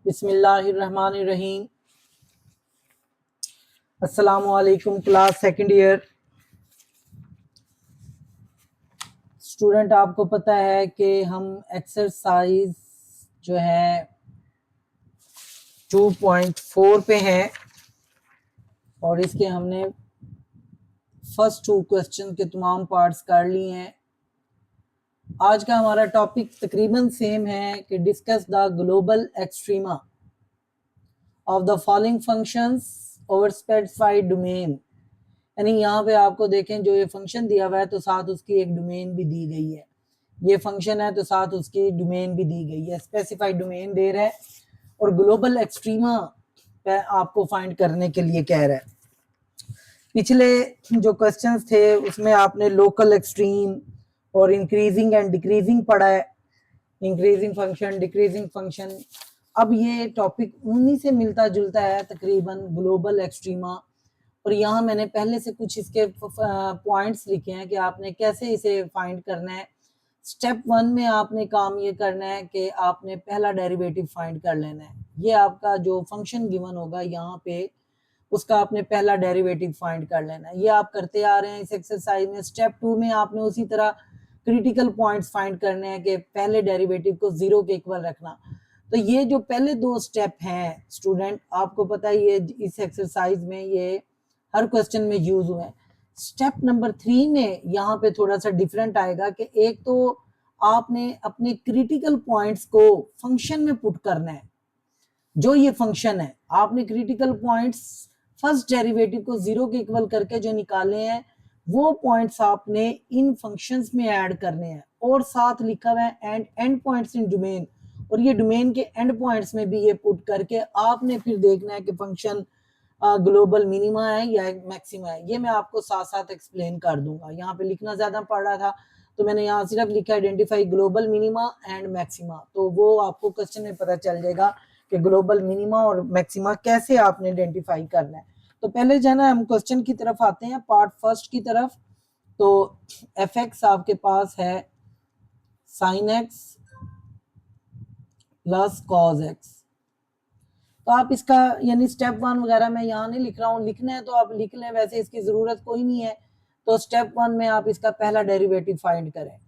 बिस्मिल्लाहिर्रहमानिर्रहीम। अस्सलामुअलैकुम class second year student. आपको पता है कि हम एक्सरसाइज जो है 2.4 पे हैं और इसके हमने फर्स्ट 2 क्वेश्चन के तमाम पार्ट्स कर लिए हैं। आज का हमारा टॉपिक तकरीबन सेम है कि discuss the global extrema of the following functions over specified domain. यानी यहाँ पे आपको देखें जो ये फंक्शन दिया हुआ है तो साथ उसकी एक डोमेन भी दी गई है। ये फंक्शन है तो साथ उसकी डोमेन भी दी गई है, स्पेसिफाइड डोमेन दे रहा है और ग्लोबल एक्सट्रीमा पे आपको फाइंड करने के लिए कह रहा है। पिछले जो क्वेश्चंस थे उसमें आपने लोकल एक्सट्रीम और इंक्रीजिंग एंड डिक्रीजिंग पढ़ा है, इंक्रीजिंग फंक्शन, डिक्रीजिंग फंक्शन। अब ये टॉपिक उन्हीं से मिलता जुलता है तकरीबन, ग्लोबल एक्सट्रीमा। और यहाँ मैंने पहले से कुछ इसके पॉइंट्स लिखे हैं कि आपने कैसे इसे फाइंड करना है। स्टेप 1 में आपने काम ये करना है कि आपने पहला डेरिवेटिव फाइंड कर लेना है। ये आपका जो फंक्शन गिवन होगा यहाँ पे उसका आपने पहला डेरिवेटिव फाइंड कर लेना है। ये आप करते आ रहे हैं इस एक्सरसाइज में। स्टेप 2 में आपने उसी तरह क्रिटिकल पॉइंट्स फाइंड करने हैं कि पहले डेरिवेटिव को 0 के इक्वल रखना। तो ये जो पहले 2 स्टेप हैं स्टूडेंट, आपको पता है ये इस एक्सरसाइज में ये हर क्वेश्चन में यूज हुए हैं। स्टेप नंबर 3 में यहाँ पे थोड़ा सा डिफरेंट आएगा कि एक तो आपने अपने क्रिटिकल पॉइंट्स को फंक्शन में पुट करना है। जो ये फंक्शन है आपने क्रिटिकल पॉइंट्स फर्स्ट डेरिवेटिव को 0 के इक्वल करके जो निकाले हैं वो पॉइंट्स आपने इन फंक्शंस में ऐड करने हैं। और साथ लिखा हुआ है एंड पॉइंट्स इन डोमेन, और ये डोमेन के एंड पॉइंट्स में भी ये पुट करके आपने फिर देखना है कि फंक्शन ग्लोबल मिनिमा है या मैक्सिमा है। ये मैं आपको साथ साथ एक्सप्लेन कर दूंगा। यहाँ पे लिखना ज्यादा पड़ रहा था तो मैंने यहाँ सिर्फ लिखा identify global minima and maxima, तो वो आपको क्वेश्चन में पता चल जाएगा कि ग्लोबल मिनिमा और मैक्सिमा कैसे आपने आइडेंटिफाई करना है। तो पहले जो है ना हम क्वेश्चन की तरफ आते हैं, पार्ट फर्स्ट की तरफ। तो एफ एक्स आपके पास है sign x plus cos x. तो आप इसका यानी स्टेप 1 वगैरह मैं यहाँ नहीं लिख रहा हूँ, लिखना है तो आप लिख लें, वैसे इसकी जरूरत कोई नहीं है। तो स्टेप 1 में आप इसका पहला डेरिवेटिव फाइंड करें।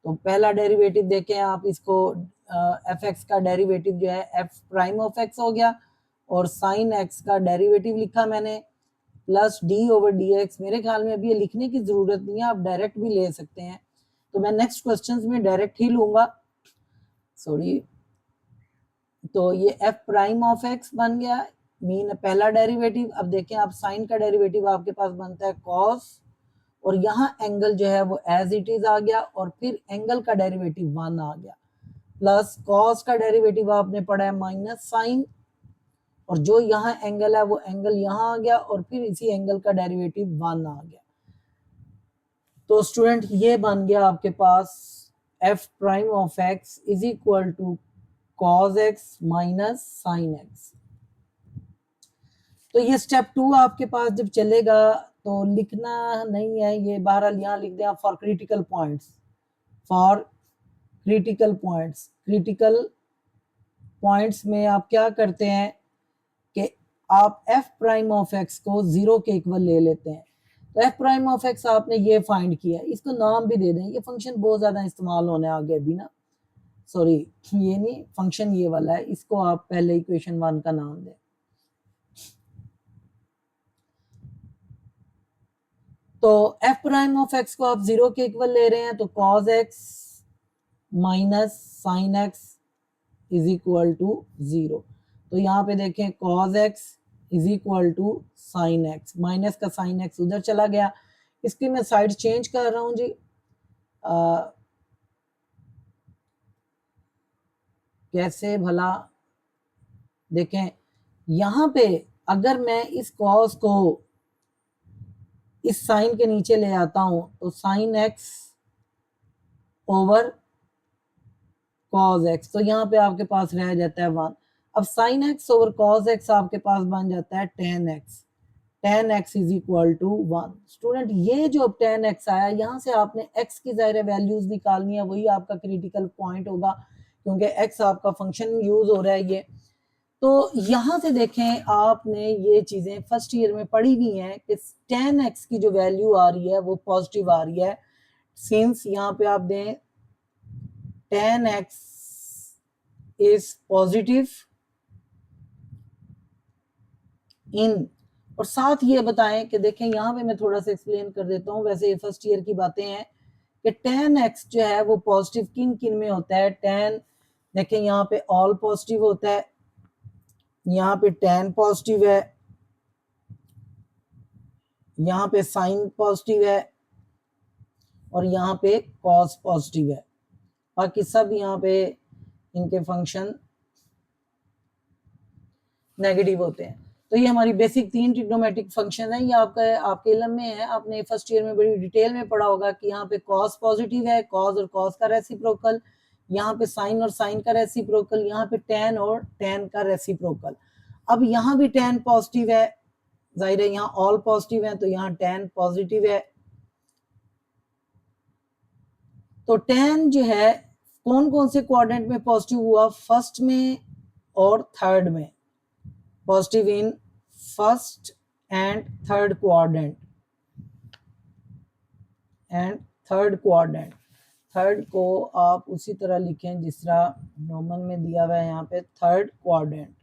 तो पहला डेरिवेटिव देखें आप इसको, एफ एक्स का डेरिवेटिव जो है एफ प्राइम ऑफ एक्स हो गया और साइन एक्स का डेरिवेटिव लिखा मैंने plus D over d x. मेरे ख्याल में अभी ये लिखने की जरूरत नहीं है, आप डायरेक्ट भी ले सकते हैं। तो मैं नेक्स्ट क्वेश्चन में डायरेक्ट ही लूंगा, सॉरी। तो ये एफ प्राइम ऑफ एक्स बन गया मीन पहला डेरिवेटिव। अब देखें आप साइन का डेरिवेटिव आपके पास बनता है कॉस, और यहाँ एंगल जो है वो एज इट इज आ गया और फिर एंगल का डेरिवेटिव 1 आ गया, प्लस कॉस का डेरिवेटिव आपने पढ़ा है माइनस साइन, और जो यहाँ एंगल है वो एंगल यहाँ आ गया और फिर इसी एंगल का डेरिवेटिव 1 आ गया। तो स्टूडेंट ये बन गया आपके पास f prime of x is equal to cos x minus sine x। तो ये स्टेप 2 आपके पास जब चलेगा तो लिखना नहीं है ये, बहरहाल यहाँ लिख दें for critical points, for critical points. Critical points में आप क्या करते हैं कि आप f प्राइम ऑफ x को 0 के इक्वल ले लेते हैं। तो f प्राइम ऑफ x आपने ये फाइंड किया, इसको नाम भी दे दें। ये फंक्शन बहुत ज्यादा इस्तेमाल होने आ गया अभी ना, सॉरी ये नहीं, फंक्शन ये वाला है, इसको आप पहले इक्वेशन 1 का नाम दें। तो f प्राइम ऑफ x को आप 0 के इक्वल ले रहे हैं, तो cos x minus sine x is equal to 0। तो यहाँ पे देखें cos x is equal to sine x, minus का साइन x उधर चला गया। इसकी मैं साइड चेंज कर रहा हूं जी। कैसे भला, देखें यहाँ पे अगर मैं इस कॉस को इस साइन के नीचे ले आता हूं तो sign x over cos x, तो यहाँ पे आपके पास रह जाता है 1। अब sine x over cos x आपके पास बन जाता है tan x, tan x is equal to 1। Student ये जो टेन एक्स आया, यहाँ से आपने एक्स की ज़ाहिर वैल्यूज निकालनी है, वही आपका क्रिटिकल पॉइंट होगा क्योंकि एक्स आपका फंक्शन यूज हो रहा है ये। तो यहां से देखें, आपने ये चीजें फर्स्ट ईयर में पढ़ी हुई हैं कि tan x की जो वैल्यू आ रही है वो पॉजिटिव आ रही है, सिंस यहाँ पे आप दें tan x is positive in, और साथ ये बताएं कि देखें यहाँ पे मैं थोड़ा सा एक्सप्लेन कर देता हूँ, वैसे ये फर्स्ट ईयर की बातें हैं कि tan x जो है वो पॉजिटिव किन किन में होता है। tan देखें यहाँ पे ऑल पॉजिटिव होता है, यहाँ पे tan पॉजिटिव है, यहाँ पे साइन पॉजिटिव है, और यहाँ पे कॉस पॉजिटिव है। बाकी सब यहाँ पे इनके फंक्शन नेगेटिव होते हैं। तो ये हमारी बेसिक 3 ट्रिग्नोमेट्रिक फंक्शन है, ये आपके इल्म में है, आपने फर्स्ट ईयर में बड़ी डिटेल में पढ़ा होगा कि यहाँ पे कॉस पॉजिटिव है, कॉस और कॉस का रेसिप्रोकल, यहाँ पे साइन और साइन का रेसिप्रोकल, यहाँ पे tan और tan का रेसिप्रोकल। अब यहाँ भी tan पॉजिटिव है, जाहिर है यहाँ ऑल पॉजिटिव है तो यहाँ tan पॉजिटिव है। तो tan जो है कौन कौन से क्वाड्रेंट में पॉजिटिव हुआ, फर्स्ट में और थर्ड में, positive in first and third quadrant, third को आप उसी तरह लिखें जिस तरह रोमन में दिया हुआ है यहाँ पे, third quadrant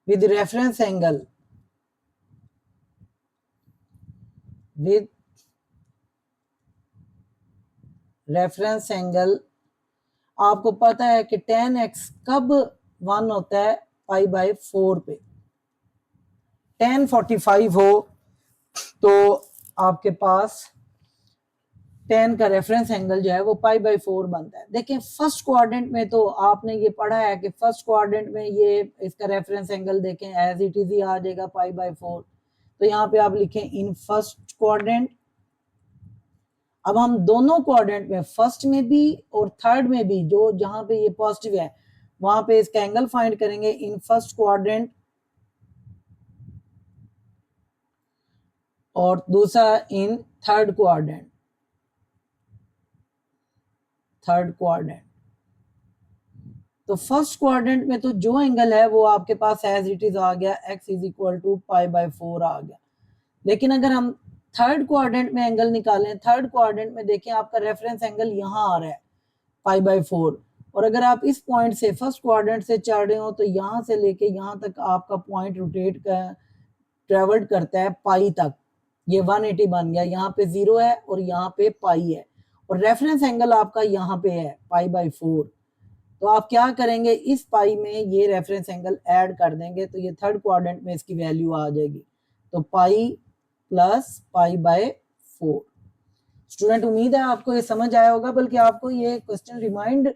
with reference angle आपको पता है कि tan x कब 1 होता है, π/4 पे। tan 45 हो तो आपके पास tan का रेफरेंस एंगल जो है वो π/4 बनता है। देखें फर्स्ट क्वाड्रेंट में तो आपने ये पढ़ा है कि फर्स्ट क्वाड्रेंट में ये इसका रेफरेंस एंगल देखें एज इट इज ही आ जाएगा π/4, तो यहाँ पे आप लिखें इन फर्स्ट क्वाड्रेंट। अब हम दोनों क्वाड्रेंट में, फर्स्ट में भी और थर्ड में भी, जो जहां पे ये पॉजिटिव है वहां पे इसका एंगल फाइंड करेंगे इन फर्स्ट क्वाड्रेंट, और दूसरा इन थर्ड क्वाड्रेंट। तो फर्स्ट क्वाड्रेंट में तो जो एंगल है वो आपके पास एज इट इज आ गया, x इज इक्वल टू π/4 आ गया। लेकिन अगर हम थर्ड क्वाड्रेंट में एंगल निकालें, थर्ड क्वाड्रेंट में देखें आपका रेफरेंस एंगल यहाँ आ रहा है π/4, और अगर आप इस पॉइंट से फर्स्ट क्वाड्रेंट से चल रहे हो तो यहाँ से लेके यहाँ तक आपका पॉइंट रोटेट कर ट्रेवल्ड करता है पाई तक, ये 180 बन गया, यहाँ पे 0 है और यहाँ पे पाई है, और रेफरेंस एंगल आपका यहाँ पे है π/4। तो आप क्या करेंगे, इस पाई में ये रेफरेंस एंगल ऐड कर देंगे तो ये थर्ड क्वाड्रेंट में इसकी वैल्यू आ जाएगी, तो पाई प्लस π/4। स्टूडेंट उम्मीद है आपको ये समझ आया होगा, बल्कि आपको ये क्वेश्चन रिमाइंड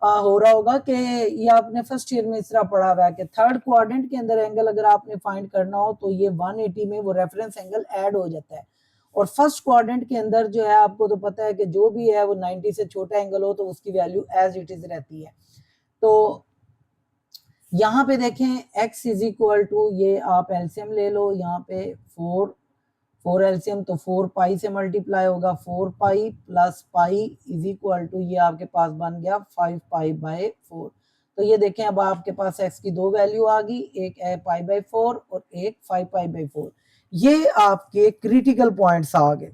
हो रहा होगा कि ये आपने फर्स्ट ईयर में इस तरह पढ़ा हुआ है कि थर्ड क्वाड्रेंट के अंदर एंगल अगर आपने फाइंड करना हो तो ये 180 में वो रेफरेंस एंगल ऐड हो जाता है, और फर्स्ट क्वाड्रेंट के अंदर जो है आपको तो पता है कि जो भी है वो 90 से छोटा एंगल हो तो उसकी वैल्यू एज इट इज रहती है। तो यहाँ पे देखें x इज इक्वल टू, ये आप एलसीएम ले लो, यहाँ पे 4 एलसीएम तो 4 पाई से मल्टीप्लाई होगा, 4 pi plus pi is equal to, ये आपके पास बन गया 5 π/4। तो ये देखें अब आपके पास x की दो वैल्यू आ गई, एक है π/4 और एक 5 π/4। ये आपके क्रिटिकल पॉइंट्स आ गए।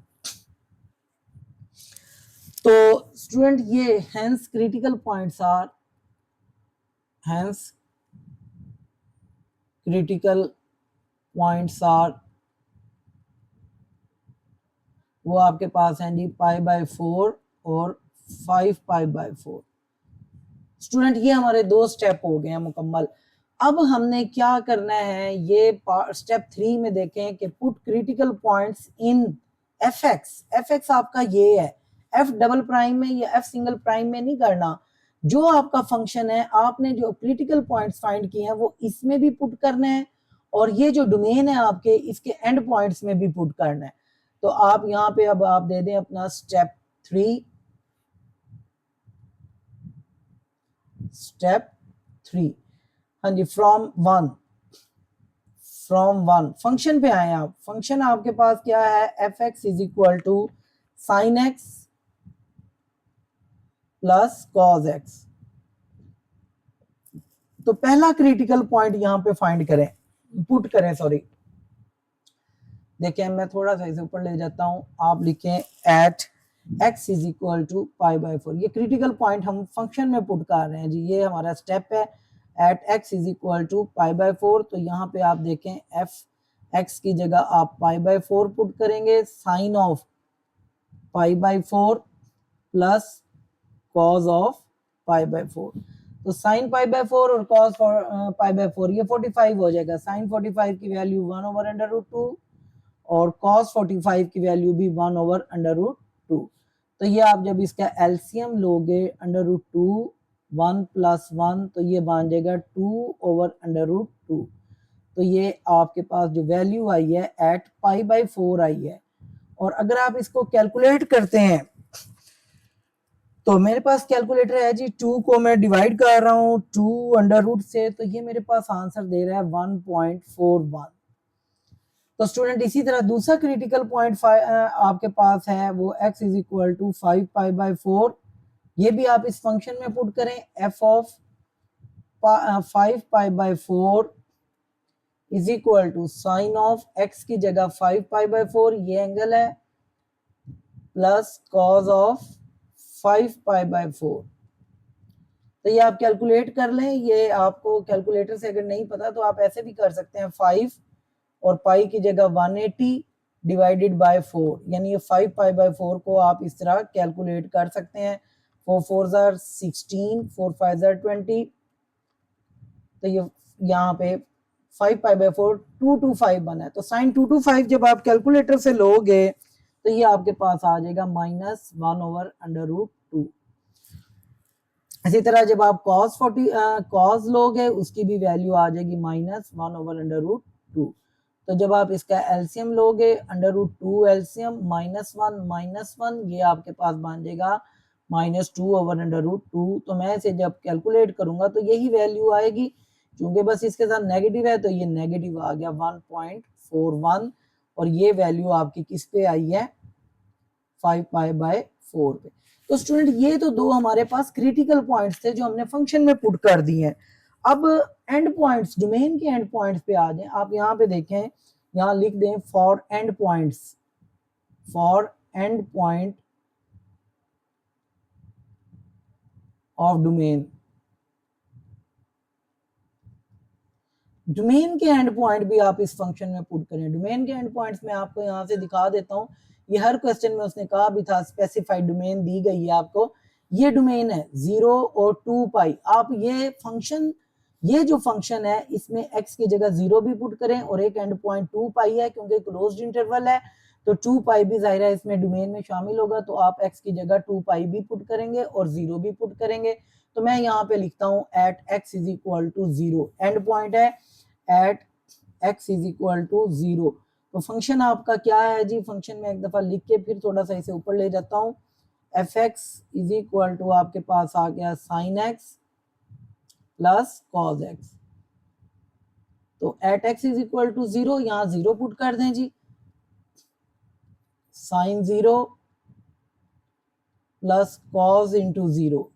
तो स्टूडेंट ये hence critical points are, hence critical points are, वो आपके पास हैं जी π/4 और 5 π/4। स्टूडेंट ये हमारे दो स्टेप हो गए हैं मुकम्मल। अब हमने क्या करना है, ये स्टेप 3 में देखें कि put critical points in F x आपका ये है, एफ डबल प्राइम में या एफ सिंगल प्राइम में नहीं करना, जो आपका फंक्शन है आपने जो क्रिटिकल पॉइंट्स फाइंड किए हैं वो इसमें भी पुट करना है, और ये जो डोमेन है आपके इसके एंड पॉइंट्स में भी पुट करना है। तो आप यहाँ पे अब आप दे दें अपना स्टेप 3, हाँ जी, फ्रॉम वन फंक्शन पे आए आप। फंक्शन आपके पास क्या है, f x is equal to sine x plus cos x. तो पहला क्रिटिकल पॉइंट यहाँ पे फाइंड करें, पुट करें, सॉरी। देखिए मैं थोड़ा सा इसे ऊपर ले जाता हूं, आप लिखें at x is equal to π/4। ये क्रिटिकल पॉइंट हम फंक्शन में पुट कर रहे हैं जी, ये हमारा स्टेप है। At x is equal to π/4, तो यहाँ पे आप देखें f(x) की जगह आप π/4 पुट करेंगे, sine of π/4 plus cos of π/4। तो साइन π/4 और कॉस π/4 ये 45 हो जाएगा। साइन 45 की वैल्यू 1/√2 और cos 45 की वैल्यू भी 1/√2। तो ये आप जब इसका एलसीएम लोगे √2 1 + 1, तो ये बन जाएगा 2/√2। तो ये आपके पास जो वैल्यू आई है एट π/4 आई है। और अगर आप इसको कैलकुलेट करते हैं तो मेरे पास कैलकुलेटर है जी, 2 को मैं डिवाइड कर रहा हूँ 2 से, तो ये मेरे पास आंसर दे रहा है 1.41। तो स्टूडेंट इसी तरह दूसरा क्रिटिकल पॉइंट आपके पास है वो x इज इक्वल टू 5π/4। ये भी आप इस फंक्शन में पुट करें, f of 5π/4 is equal to sine of x की जगह 5π/4 ये एंगल है प्लस कॉज ऑफ 5π/4। तो ये आप कैलकुलेट कर लें, ये आपको कैलकुलेटर से अगर नहीं पता तो आप ऐसे भी कर सकते हैं, 5 और पाई की जगह 180 डिवाइडेड बाय 4, यानी ये 5π/4 को आप इस तरह कैलकुलेट कर सकते हैं। 4 4 जार 16, 4 5 जार 20, तो ये यहाँ पे 5π/4 225 बना है। तो साइन 225 जब आप कैलकुलेटर से लोगे तो ये आपके पास आ जाएगा -1/√2। इसी तरह जब आप cos लोगे उसकी भी वैल्यू आ जाएगी -1/√2। तो जब आप इसका एलसीएम लोगे √2 एलसीएम -1 ये आपके पास बन जाएगा -2/√2। तो मैं इसे जब कैलकुलेट करूंगा तो यही वैल्यू आएगी, क्योंकि बस इसके साथ नेगेटिव है तो ये नेगेटिव आ गया 1.41। और ये वैल्यू आपकी किस पे आई है, 5π/4 पे। तो स्टूडेंट ये तो दो हमारे पास क्रिटिकल पॉइंट्स थे जो हमने फंक्शन में पुट कर दिए हैं। अब एंड पॉइंट्स, डोमेन के एंड पॉइंट्स पे आ जाएं। आप यहाँ पे देखें, यहाँ लिख दें for and points, for and point of domain. Domain के एंड पॉइंट भी आप इस फंक्शन में पुट करें। डोमेन के एंड पॉइंट्स में आपको यहाँ से दिखा देता हूँ, ये हर क्वेश्चन में उसने कहा भी था, स्पेसिफाइड डोमेन दी गई है आपको। ये डोमेन है 0 और 2π। आप ये फंक्शन, ये जो फंक्शन है इसमें x की जगह 0 भी पुट करें और एक एंड पॉइंट 2π है, क्योंकि क्लोज्ड इंटरवल है तो 2π भी जाहिर है इसमें डोमेन में शामिल होगा। तो आप x की जगह 2π भी पुट करेंगे और 0 भी पुट करेंगे। तो मैं यहाँ पे लिखता हूँ at x is equal to 0, end point है at x is equal to 0। तो फंक्शन आपका क्या है जी, फंक्शन में एक दफा लिख के फिर थोड़ा सा इसे ऊपर ले जाता हूँ। f(x) इज इक्वल टू आपके पास आ गया sin x plus cos x। तो at x is equal to 0, यहाँ 0 पुट कर दें जी, sin 0 प्लस cos इंटू 0।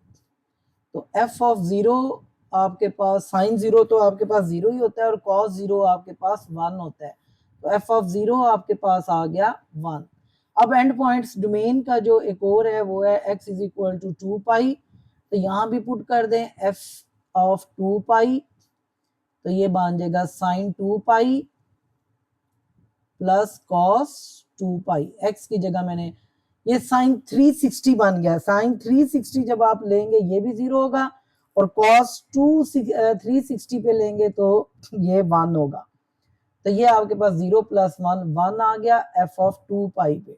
तो f ऑफ 0 आपके पास, sin 0 तो आपके पास 0 ही होता है और cos 0 आपके पास 1 होता है। तो f ऑफ 0 आपके पास आ गया 1। अब एंड पॉइंट्स डोमेन का जो एक और है वो है x इज इक्वल टू 2π। तो यहाँ भी पुट कर दें f ऑफ 2π, तो ये बन जाएगा sin 2π प्लस cos 2π। x की जगह मैंने ये sin 360 बन गया। sin 360 जब आप लेंगे ये भी 0 होगा और cos 360 पे लेंगे तो ये 1 होगा। तो ये आपके पास 0 प्लस 1 आ गया f ऑफ 2π पे।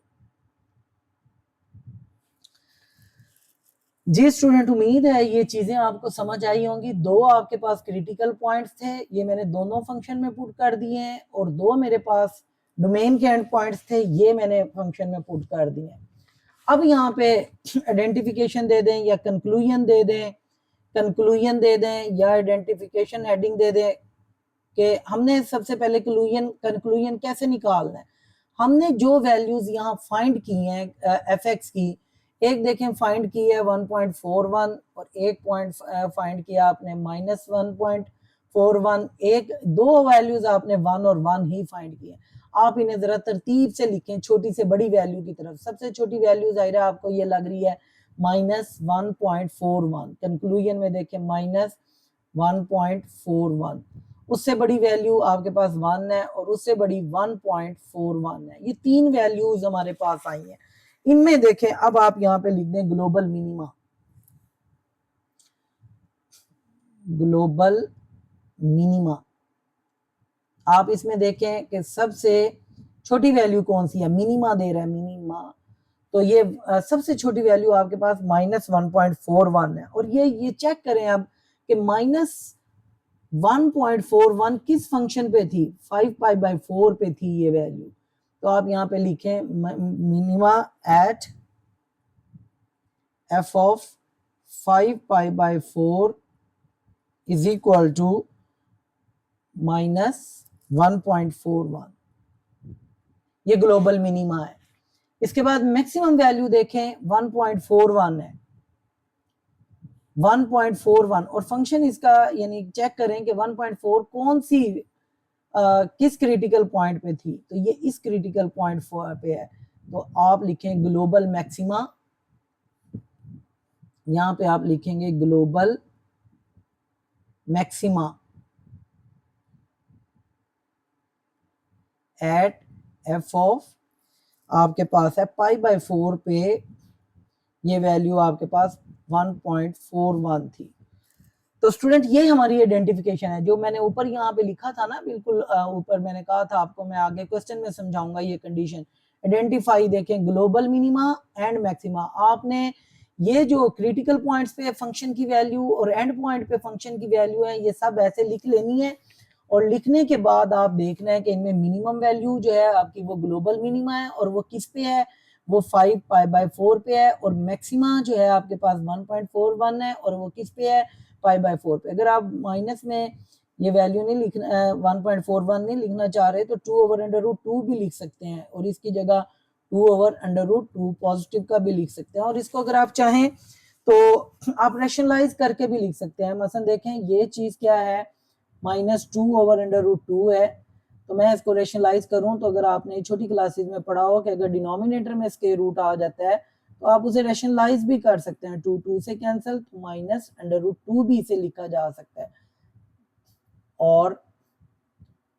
जी स्टूडेंट, उम्मीद है ये चीजें आपको समझ आई होंगी। दो आपके पास क्रिटिकल पॉइंट्स थे, ये मैंने दोनों फंक्शन में पुट कर दिए हैं, और दो मेरे पास डोमेन के एंड पॉइंट्स थे, ये मैंने फंक्शन में पुट कर दिए हैं। अब यहाँ पे आइडेंटिफिकेशन दे दें या कंक्लूजन दे दें, कंक्लूजन दे दें या आइडेंटिफिकेशन हेडिंग दे दें कि हमने सबसे पहले कंक्लूजन कैसे निकालना है। हमने जो वैल्यूज यहाँ फाइंड की हैं f(x) की, एक देखें फाइंड की है 1.41 और एक पॉइंट फाइंड किया आपने -1.41। एक दो वैल्यूज आपने 1 और 1 ही फाइंड किए। आप इन्हें जरा तरतीब से लिखें छोटी से बड़ी वैल्यू की तरफ। सबसे छोटी वैल्यू जाहिर है आपको ये लग रही है -1.41। कंक्लूजन में देखें -1.41। उससे बड़ी वैल्यू आपके पास 1 है और उससे बड़ी 1.41 है। ये तीन वैल्यूज हमारे पास आई हैं। इनमें देखें अब आप यहाँ पे लिख दें ग्लोबल मिनिमा। ग्लोबल मिनिमा आप इसमें देखें कि सबसे छोटी वैल्यू कौन सी है, मिनिमा दे रहा है मिनिमा, तो ये सबसे छोटी वैल्यू आपके पास -1.41 है। और ये चेक करें अब कि -1.41 किस फंक्शन पे थी, 5π/4 पे थी ये वैल्यू। तो आप यहाँ पे लिखें minima at f of 5π/4 is equal to -1.41। ये ग्लोबल मिनिमा है। इसके बाद मैक्सिमम वैल्यू देखें 1.41 है, 1.41। और फंक्शन इसका यानी चेक करें कि 1.4 कौन सी किस क्रिटिकल पॉइंट पे थी, तो ये इस क्रिटिकल पॉइंट पे है। तो आप लिखें ग्लोबल मैक्सिमा, यहां पे आप लिखेंगे global maxima at f of आपके पास है π/4 पे ये वैल्यू आपके पास 1.41 थी। तो स्टूडेंट ये हमारी आइडेंटिफिकेशन है जो मैंने ऊपर यहाँ पे लिखा था ना, बिल्कुल ऊपर मैंने कहा था आपको, मैं आगे क्वेश्चन में समझाऊंगा ये कंडीशन। आइडेंटिफाई देखें ग्लोबल मिनिमा एंड मैक्सिमा। आपने ये जो क्रिटिकल पॉइंट्स पे फंक्शन की वैल्यू और एंड पॉइंट पे फंक्शन की वैल्यू है ये सब ऐसे लिख लेनी है। और लिखने के बाद आप देखना है कि इनमें मिनिमम वैल्यू जो है आपकी वो ग्लोबल मिनिमा है और वो किस पे है, वो 5π/4 पे है। और मैक्सिमा जो है आपके पास 1.41 है और वो किस पे है, π/4 पे। अगर आप माइनस में ये वैल्यू नहीं लिखना, 1.41 नहीं लिखना चाह रहे तो 2/√2 भी लिख सकते हैं और इसकी जगह 2/√2 पॉजिटिव का भी लिख सकते हैं। और इसको अगर आप चाहें तो आप रेशनलाइज करके भी लिख सकते हैं। मसलन देखें ये चीज क्या है, -2/√2 है। तो मैं इसको रेशनलाइज करूं तो अगर आपने छोटी क्लासेस में पढ़ा हो कि अगर डिनोमिनेटर में स्क्वायर रूट आ जाता है तो आप उसे रेशनलाइज भी कर सकते हैं। 2 से कैंसिल, तो -√2 भी इसे लिखा जा सकता है और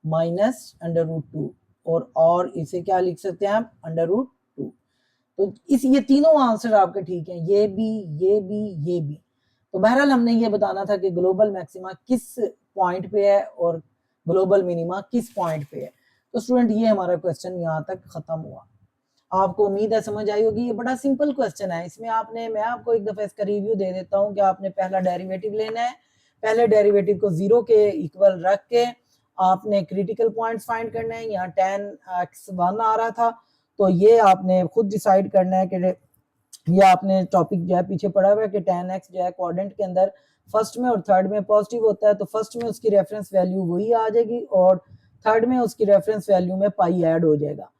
-√2 और इसे क्या लिख सकते हैं आप, √2। तो इस ये तीनों आंसर आपके ठीक हैं, ये भी ये भी ये भी। तो बहरहाल हमने ये बताना था कि ग्लोबल मैक्सिमा किस पॉइंट पे है और ग्लोबल मिनिमा किस पॉइंट पे है। तो स्टूडेंट ये हमारा क्वेश्चन यहाँ तक खत्म हुआ। आपको उम्मीद है समझ आई होगी। ये बड़ा सिंपल क्वेश्चन है। इसमें आपने, मैं आपको एक दफा इसका रिव्यू दे देता हूँ कि आपने पहला डेरिवेटिव लेना है। पहले डेरिवेटिव को 0 के इक्वल रख के आपने क्रिटिकल पॉइंट्स फाइंड करना है। यहाँ tan x1 आ रहा था तो ये आपने खुद डिसाइड करना है कि ये आपने टॉपिक जो है पीछे पढ़ा हुआ है कि tan x जो है क्वाड्रेंट के अंदर फर्स्ट में और थर्ड में पॉजिटिव होता है, तो फर्स्ट में उसकी रेफरेंस वैल्यू वही आ जाएगी और थर्ड में उसकी रेफरेंस वैल्यू में पाई ऐड हो जाएगा।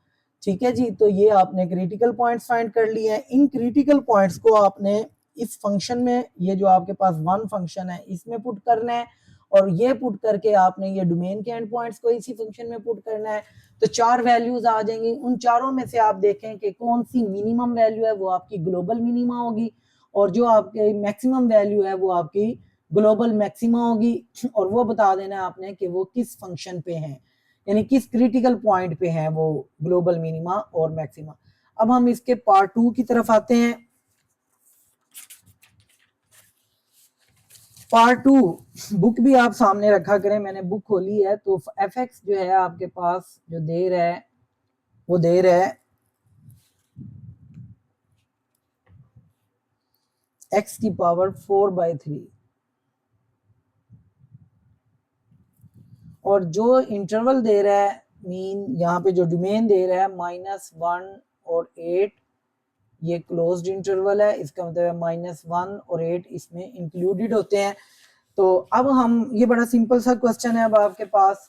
ठीक है जी। तो ये आपने क्रिटिकल पॉइंट्स फाइंड कर लिए हैं। इन क्रिटिकल पॉइंट्स को आपने इस फंक्शन में, ये जो आपके पास वन फंक्शन है इसमें पुट करना है और ये पुट करके आपने ये डोमेन के एंड पॉइंट्स को इसी फंक्शन में पुट करना है। तो 4 वैल्यूज आ जाएंगी। उन चारों में से आप देखें कि कौन सी मिनिमम वैल्यू है, वो आपकी ग्लोबल मिनिमा होगी और जो आपके मैक्सिमम वैल्यू है वो आपकी ग्लोबल मैक्सिमा होगी। और वो बता देना है आपने कि वो किस फंक्शन पे है, यानी किस क्रिटिकल पॉइंट पे है वो ग्लोबल मिनिमा और मैक्सिमा। अब हम इसके पार्ट 2 की तरफ आते हैं। पार्ट 2 बुक भी आप सामने रखा करें, मैंने बुक खोली है। तो fx जो है आपके पास जो दे रहा है वो दे रहा है x की पावर 4/3 और जो इंटरवल दे रहा है, मीन यहाँ पे जो डोमेन दे रहा है -1 और 8, ये क्लोज्ड इंटरवल है। इसका मतलब है -1 और 8 इसमें इंक्लूडेड होते हैं। तो अब हम, ये बड़ा सिंपल सा क्वेश्चन है अब आपके पास।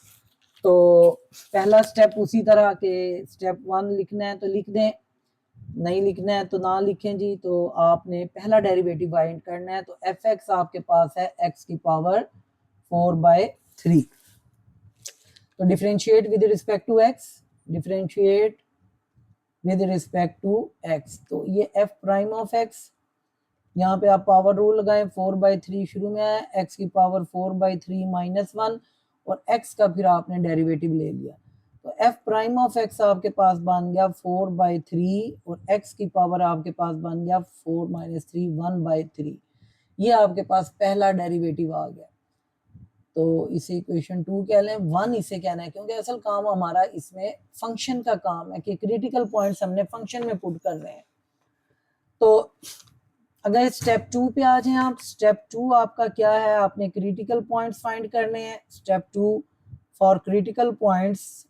तो पहला स्टेप उसी तरह के स्टेप 1 लिखना है तो लिख दें नहीं लिखना है तो ना लिखें जी। तो आपने पहला डेरिवेटिव फाइंड करना है। तो एफ एक्स आपके पास है एक्स की पावर 4/3। तो differentiate with respect to x, differentiate with respect to x. तो ये एफ प्राइम ऑफ एक्स, यहाँ पे आप पावर रूल लगाएं, 4/3 शुरू में आया, एक्स की पावर 4/3 -1 और एक्स का फिर आपने डेरिवेटिव ले लिया। तो एफ प्राइम ऑफ एक्स आपके पास बन गया 4/3 और एक्स की पावर आपके पास बन गया 4 - 3 1/3। ये आपके पास पहला डेरिवेटिव आ गया। तो इसे इक्वेशन 2 कह लें, 1 इसे कहना है क्योंकि असल काम हमारा इसमें फंक्शन का काम है कि क्रिटिकल पॉइंट्स हमने फंक्शन में पुट करने हैं। तो अगर स्टेप 2 पे आ जाएं आप, स्टेप 2 आपका क्या है, आपने क्रिटिकल पॉइंट्स फाइंड करने हैं। स्टेप 2 फॉर क्रिटिकल पॉइंट्स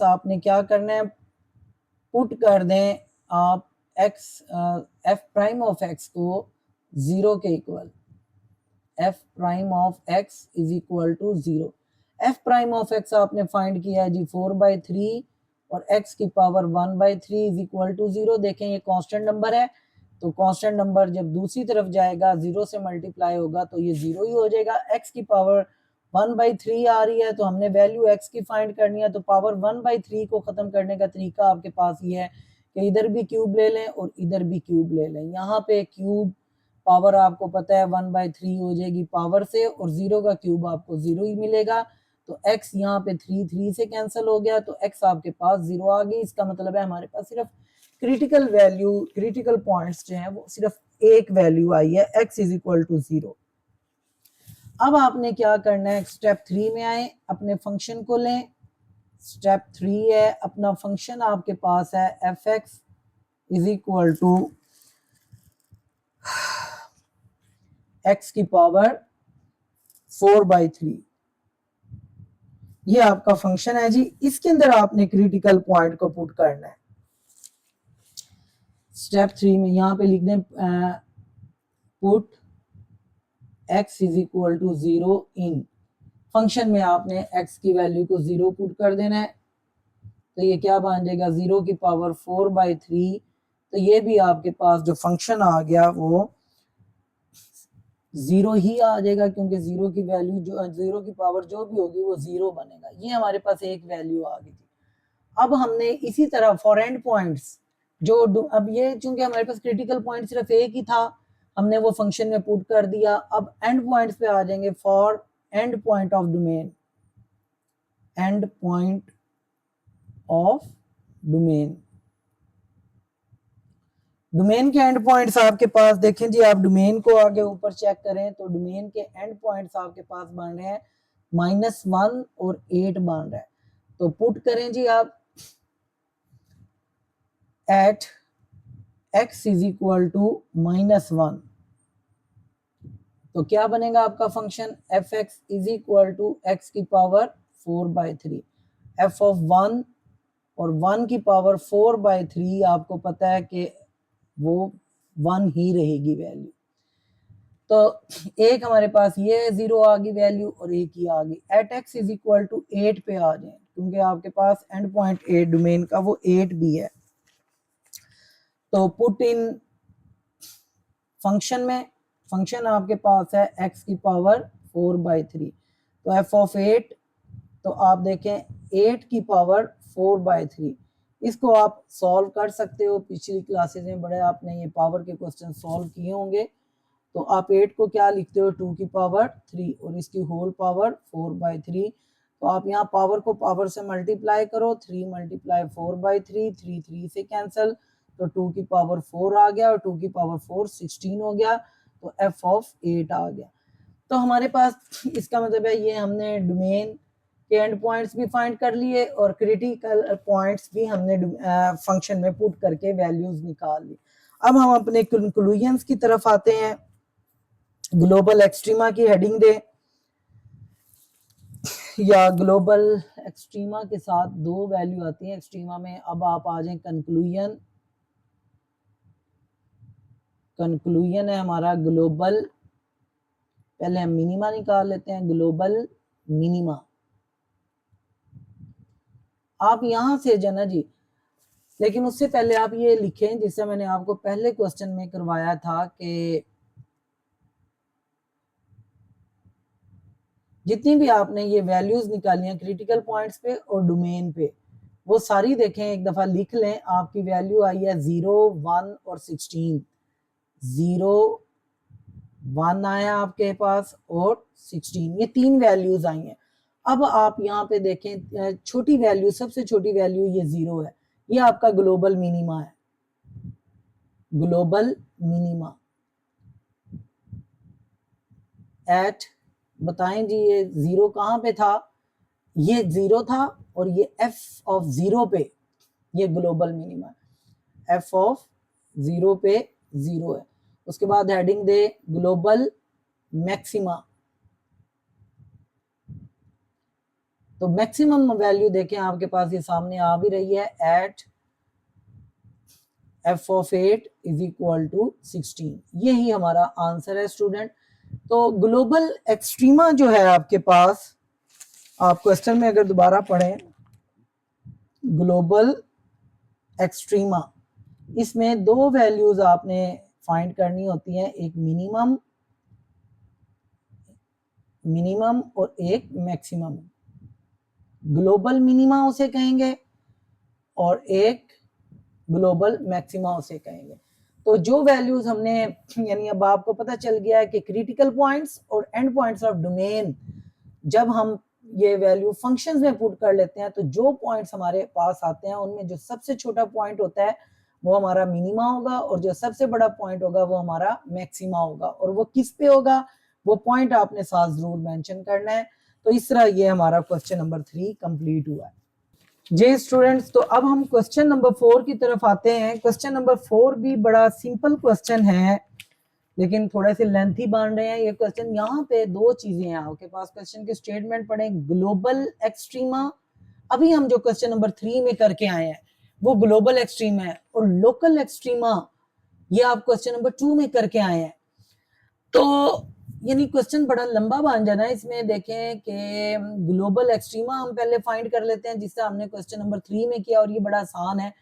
आपने क्या करना है, पुट कर दें आप x f prime of x को 0 के equal, f prime of x is equal to 0। F prime of x आपने फाइंड किया है जी 4/3 और x की पावर 1/3 इज इक्वल टू 0। देखें ये कांस्टेंट नंबर है, तो कांस्टेंट नंबर जब दूसरी तरफ जाएगा 0 से मल्टीप्लाई होगा तो ये 0 ही हो जाएगा। x की पावर 1/3 आ रही है तो हमने वैल्यू x की फाइंड करनी है। तो पावर 1/3 को खत्म करने का तरीका आपके पास ये है कि इधर भी क्यूब ले लें और इधर भी क्यूब ले लें। यहाँ पे क्यूब पावर आपको पता है 1/3 हो जाएगी पावर से और 0 का क्यूब आपको 0 ही मिलेगा। तो x यहाँ पे 3 से कैंसिल हो गया तो x आपके पास 0 आ गई। इसका मतलब है हमारे पास सिर्फ क्रिटिकल वैल्यू, क्रिटिकल पॉइंट्स जो हैं वो सिर्फ एक वैल्यू आई है, x इज इक्वल टू 0। अब आपने क्या करना है, स्टेप 3 में आए, अपने फंक्शन को लें। स्टेप 3 है, अपना फंक्शन आपके पास है f x is equal to x की पावर 4/3। ये आपका फंक्शन है जी। इसके अंदर आपने क्रिटिकल पॉइंट को पुट करना है। स्टेप 3 में यहाँ पे लिख दें put x is equal to 0 इन फंक्शन में आपने x की वैल्यू को 0 पुट कर देना है। तो ये क्या बन जाएगा 0 की पावर 4/3। तो ये भी आपके पास जो फंक्शन आ गया वो 0 ही आ जाएगा क्योंकि 0 की वैल्यू जो 0 की पावर जो भी होगी वो 0 बनेगा। ये हमारे पास एक वैल्यू आ गई थी। अब हमने इसी तरह फॉर एंड पॉइंट्स जो अब ये चूंकि हमारे पास क्रिटिकल पॉइंट सिर्फ एक ही था, हमने वो फंक्शन में पुट कर दिया। अब एंड पॉइंट्स पे आ जाएंगे। For and point of domain, and point of domain, domain के एंड पॉइंट्स आपके पास देखें जी। आप डोमेन को आगे ऊपर चेक करें तो डोमेन के एंड पॉइंट्स आपके पास बन रहे हैं -1 और 8 बन रहा है। तो पुट करें जी आप at x is equal to -1। तो क्या बनेगा आपका function f x is equal to x की पावर 4/3। एफ ऑफ 1 और 1 की पावर 4/3 आपको पता है कि वो 1 ही रहेगी वैल्यू। तो एक हमारे पास ये 0 आ गई वैल्यू और एक ही आ गई। At x is equal to 8 पे आ जाए क्योंकि आपके पास एंड पॉइंट 8 डोमेन का वो 8 भी है। तो पुट इन फंक्शन में, फंक्शन आपके पास है x की पावर 4/3। तो एफ ऑफ 8, तो आप देखें 8 की पावर 4/3। इसको आप सॉल्व कर सकते हो। पिछली क्लासेस में बड़े आपने ये पावर के क्वेश्चन सॉल्व किए होंगे। तो आप 8 को क्या लिखते हो 2 की पावर 3 और इसकी होल पावर 4/3। तो आप यहाँ पावर को पावर से मल्टीप्लाई करो, 3 × 4/3, 3 3 से कैंसिल, तो 2 की पावर 4 आ गया और 2 की पावर 4 16 हो गया। तो एफ ऑफ 8 आ गया। तो हमारे पास इसका मतलब है ये हमने डोमेन के एंड पॉइंट्स भी फाइंड कर लिए और क्रिटिकल पॉइंट्स भी हमने फंक्शन में पुट करके वैल्यूज निकाल ली। अब हम अपने कंक्लूजन्स की तरफ आते हैं। ग्लोबल एक्सट्रीमा की हेडिंग दे या ग्लोबल एक्सट्रीमा के साथ 2 वैल्यू आती हैं एक्सट्रीमा में। अब आप आ जाएं कंक्लूजन। कंक्लूजन है हमारा ग्लोबल, पहले हम मिनिमा निकाल लेते हैं। ग्लोबल मिनिमा, आप यहां से जना जी, लेकिन उससे पहले आप ये लिखें जिससे मैंने आपको पहले क्वेश्चन में करवाया था कि जितनी भी आपने ये वैल्यूज निकाली हैं क्रिटिकल पॉइंट्स पे और डोमेन पे, वो सारी देखें, एक दफा लिख लें। आपकी वैल्यू आई है 0, 1 और 16। 0, 1 आया आपके पास और 16, ये 3 वैल्यूज आई हैं। अब आप यहाँ पे देखें, छोटी वैल्यू, सबसे छोटी वैल्यू ये 0 है, ये आपका ग्लोबल मिनिमा है। ग्लोबल मिनिमा एट, बताएं जी ये 0 कहाँ पे था? ये 0 था और ये एफ ऑफ 0 पे ये ग्लोबल मिनिमा, एफ ऑफ 0 पे 0 है। उसके बाद हेडिंग दे ग्लोबल मैक्सिमा, तो मैक्सिमम वैल्यू देखें आपके पास ये सामने आ भी रही है, at f of 8 is equal to 16। यही हमारा आंसर है स्टूडेंट। तो ग्लोबल एक्सट्रीमा जो है आपके पास, आप क्वेश्चन में अगर दोबारा पढ़ें, ग्लोबल एक्सट्रीमा, इसमें 2 वैल्यूज आपने फाइंड करनी होती हैं, एक मिनिमम और एक मैक्सिमम। ग्लोबल मिनिमा उसे कहेंगे और एक ग्लोबल मैक्सिमा उसे कहेंगे। तो जो वैल्यूज हमने, यानी अब आपको पता चल गया है कि क्रिटिकल पॉइंट्स और एंड पॉइंट्स ऑफ डोमेन, जब हम ये वैल्यू फंक्शंस में पुट कर लेते हैं तो जो पॉइंट्स हमारे पास आते हैं उनमें जो सबसे छोटा पॉइंट होता है वो हमारा मिनिमा होगा और जो सबसे बड़ा पॉइंट होगा वो हमारा मैक्सिमा होगा। और वो किस पे होगा, वो पॉइंट आपने साथ जरूर मेंशन करना है। तो इस तरह ये हमारा क्वेश्चन नंबर 3 कंप्लीट हुआ है जी स्टूडेंट्स। तो अब हम क्वेश्चन नंबर 4 की तरफ आते हैं। क्वेश्चन नंबर 4 भी बड़ा सिंपल क्वेश्चन है लेकिन थोड़े से लेंथी बन रहे हैं ये क्वेश्चन। यहाँ पे 2 चीजें हैं आपके पास, क्वेश्चन के स्टेटमेंट पढ़े, ग्लोबल एक्सट्रीमा, अभी हम जो क्वेश्चन नंबर 3 में करके आए हैं वो ग्लोबल एक्सट्रीम है, और लोकल एक्सट्रीमा ये आप क्वेश्चन नंबर 2 में करके आए हैं। तो यानी क्वेश्चन बड़ा लंबा बन जाना है। इसमें देखें कि ग्लोबल एक्सट्रीमा हम पहले फाइंड कर लेते हैं जिससे हमने क्वेश्चन नंबर 3 में किया, और ये बड़ा आसान है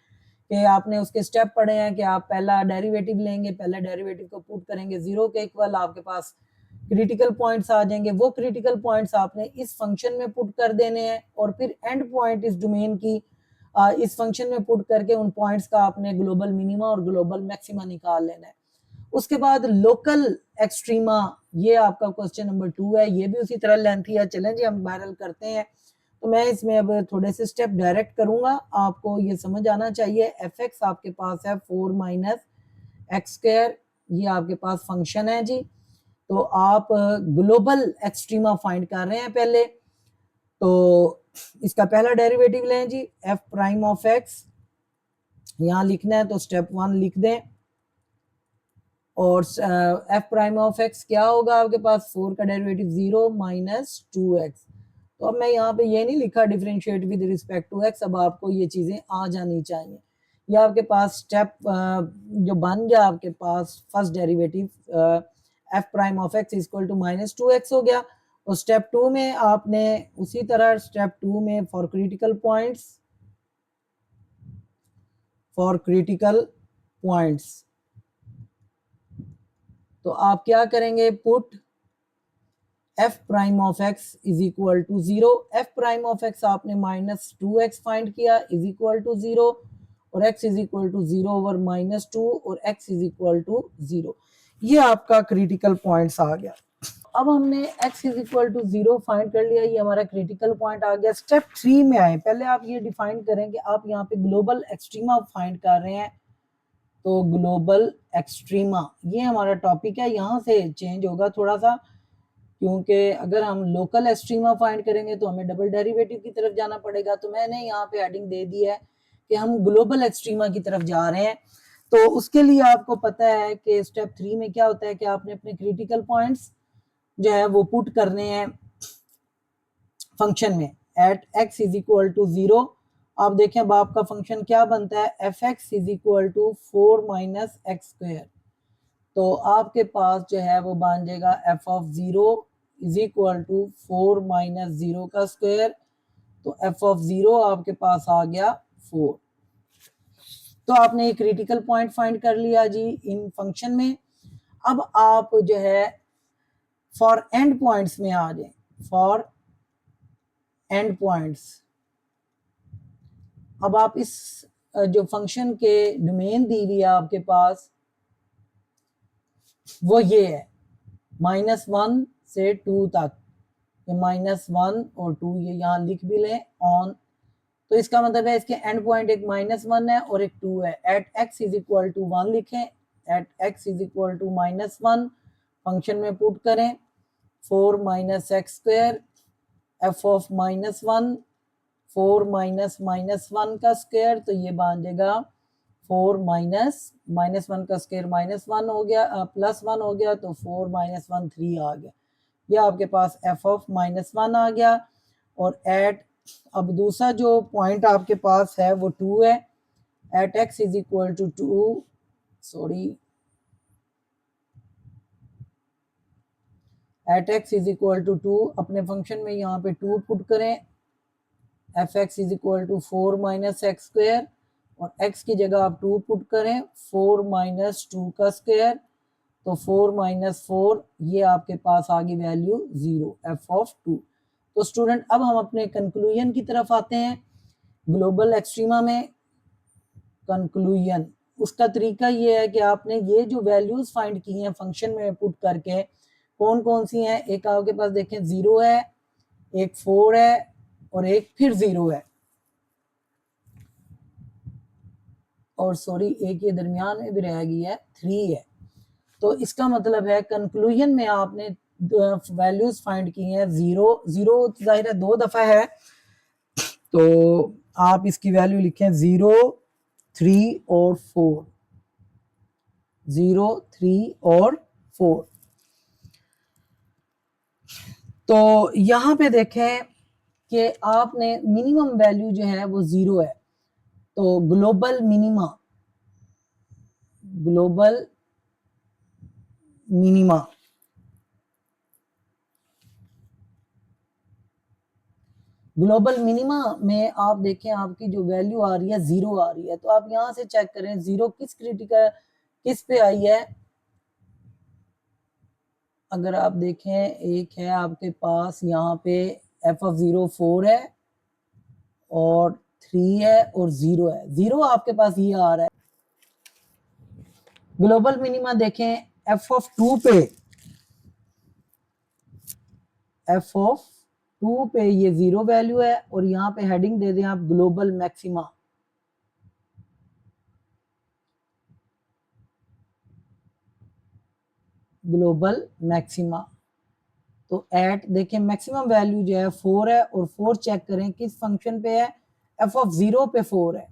कि आपने उसके स्टेप पढ़े हैं कि आप पहला डेरिवेटिव लेंगे, पहले डेरिवेटिव को पुट करेंगे 0 के इक्वल, आपके पास क्रिटिकल पॉइंट्स आ जाएंगे। वो क्रिटिकल पॉइंट्स आपने इस फंक्शन में पुट कर देने हैं और फिर एंड पॉइंट इस डोमेन की इस फंक्शन में पुट करके उन पॉइंट्स का आपने ग्लोबल मिनिमा और ग्लोबल मैक्सिमा निकाल लेना है। उसके बाद लोकल एक्सट्रीमा, ये आपका क्वेश्चन नंबर 2 है, ये भी उसी तरह लेंथी है। चलें जी हम वायरल करते हैं। तो मैं इसमें अब थोड़े से स्टेप डायरेक्ट करूंगा, आपको ये समझ आना चाहिए। एफ एक्स आपके पास है 4 माइनस एक्स स्क्वायर, ये आपके पास फंक्शन है जी। तो आप ग्लोबल एक्सट्रीमा फाइंड कर रहे हैं पहले, तो इसका पहला डेरिवेटिव लें जी, एफ प्राइम ऑफ एक्स, यहाँ लिखना है तो स्टेप 1 लिख दें, और एफ प्राइम ऑफ एक्स क्या होगा आपके पास, 4 का डेरिवेटिव 0 माइनस 2x। तो अब मैं यहाँ पे ये नहीं लिखा differentiate with respect to x, अब आपको ये चीजें आ जानी चाहिए। ये आपके पास स्टेप जो बन गया आपके पास, first derivative f prime of x equal to minus 2x हो गया। और स्टेप 2 में आपने उसी तरह स्टेप 2 में फॉर क्रिटिकल पॉइंट्स तो आप क्या करेंगे, put f prime of x is equal to 0। F prime of x आपने माइनस 2x फाइंड किया इज इक्वल टू 0, और x is equal to 0 over minus 2 और x इज इक्वल टू 0। ये आपका क्रिटिकल पॉइंट्स आ गया। अब हमने x is equal to 0 find कर लिया, ये हमारा क्रिटिकल पॉइंट आ गया। स्टेप 3 में आए, पहले आप ये डिफाइन करें कि आप यहाँ पे ग्लोबल एक्सट्रीमा फाइंड कर रहे हैं। तो ग्लोबल एक्सट्रीमा ये हमारा टॉपिक है, यहाँ से चेंज होगा थोड़ा सा, क्योंकि अगर हम लोकल एक्सट्रीमा फाइंड करेंगे तो हमें डबल डेरिवेटिव की तरफ जाना पड़ेगा। तो मैंने यहाँ पे हेडिंग दे दी है कि हम ग्लोबल एक्सट्रीमा की तरफ जा रहे हैं। तो उसके लिए आपको पता है कि स्टेप 3 में क्या होता है कि आपने अपने क्रिटिकल पॉइंट्स जो है वो पुट करने हैं फंक्शन में, at x is equal to 0। आप देखें अब आपका फंक्शन क्या बनता है, f x is equal to 4 minus x square. तो आपके पास जो है वो बन जाएगा f of 0 is equal to 4 minus 0 का स्क्वायर। तो एफ ऑफ 0 आपके पास आ गया 4। तो आपने एक क्रिटिकल पॉइंट फाइंड कर लिया जी इन फंक्शन में। अब आप जो है फॉर एंड पॉइंट्स में आ जाए। फॉर एंड पॉइंट्स, अब आप इस जो फंक्शन के डोमेन दी हुई है आपके पास वो ये है -1 से 2 तक, ये -1 और 2 ये यहाँ लिख भी लें ऑन। तो इसका मतलब है इसके एंड पॉइंट एक -1 है और एक 2 है। At x is equal to 1 लिखें, at x is equal to -1 function में पुट करें 4 - x² एफ ऑफ -1 4 माइनस -1 का स्क्वायर, तो ये बन जाएगा 4 -1 का स्क्वायर -1 हो गया, +1 हो गया, तो 4 - 1 3 आ गया। ये आपके पास एफ ऑफ -1 आ गया। और एट, अब दूसरा जो पॉइंट आपके पास है वो 2 है। At x is equal to 2, sorry, at x is equal to 2 अपने फंक्शन में यहाँ पे 2 पुट करें। F x is equal to 4 - x² और x की जगह आप 2 पुट करें 4 - 2 का स्क्वायर, तो 4 - 4 ये आपके पास आ गई वैल्यू 0 एफ ऑफ 2। तो स्टूडेंट अब हम अपने कंक्लूजन की तरफ आते हैं। ग्लोबल एक्सट्रीमा में कंक्लूजन उसका तरीका ये है कि आपने ये जो वैल्यूज फाइंड की हैं फंक्शन में पुट करके, कौन कौन सी हैं, एक आपके पास देखें 0 है, एक 4 है और एक फिर 0 है, और सॉरी एक ये दरमियान में भी रह गई है 3 है। तो इसका मतलब है कंक्लूजन में आपने वैल्यूज फाइंड की हैं 0 0 जाहिर है 2 दफा है, तो आप इसकी वैल्यू लिखें 0 3 और 4, 0 3 और 4। तो यहाँ पे देखें कि आपने मिनिमम वैल्यू जो है वो 0 है, तो global minima, global minima global minima में आप देखें आपकी जो वैल्यू आ रही है 0 आ रही है। तो आप यहां से चेक करें 0 किस क्रिटिकल किस पे आई है। अगर आप देखें एक है आपके पास यहाँ पे एफ ऑफ 0 4 है और 3 है और 0 है, 0 आपके पास ये आ रहा है। ग्लोबल मिनिमा देखें एफ ऑफ 2 पे, एफ ऑफ 2 पे ये 0 वैल्यू है और यहाँ पे हेडिंग दे दें आप ग्लोबल मैक्सिमा। ग्लोबल मैक्सिमा, तो एट देखें मैक्सिमम वैल्यू जो है 4 है और 4 चेक करें किस फंक्शन पे है, एफ ऑफ 0 पे 4 है,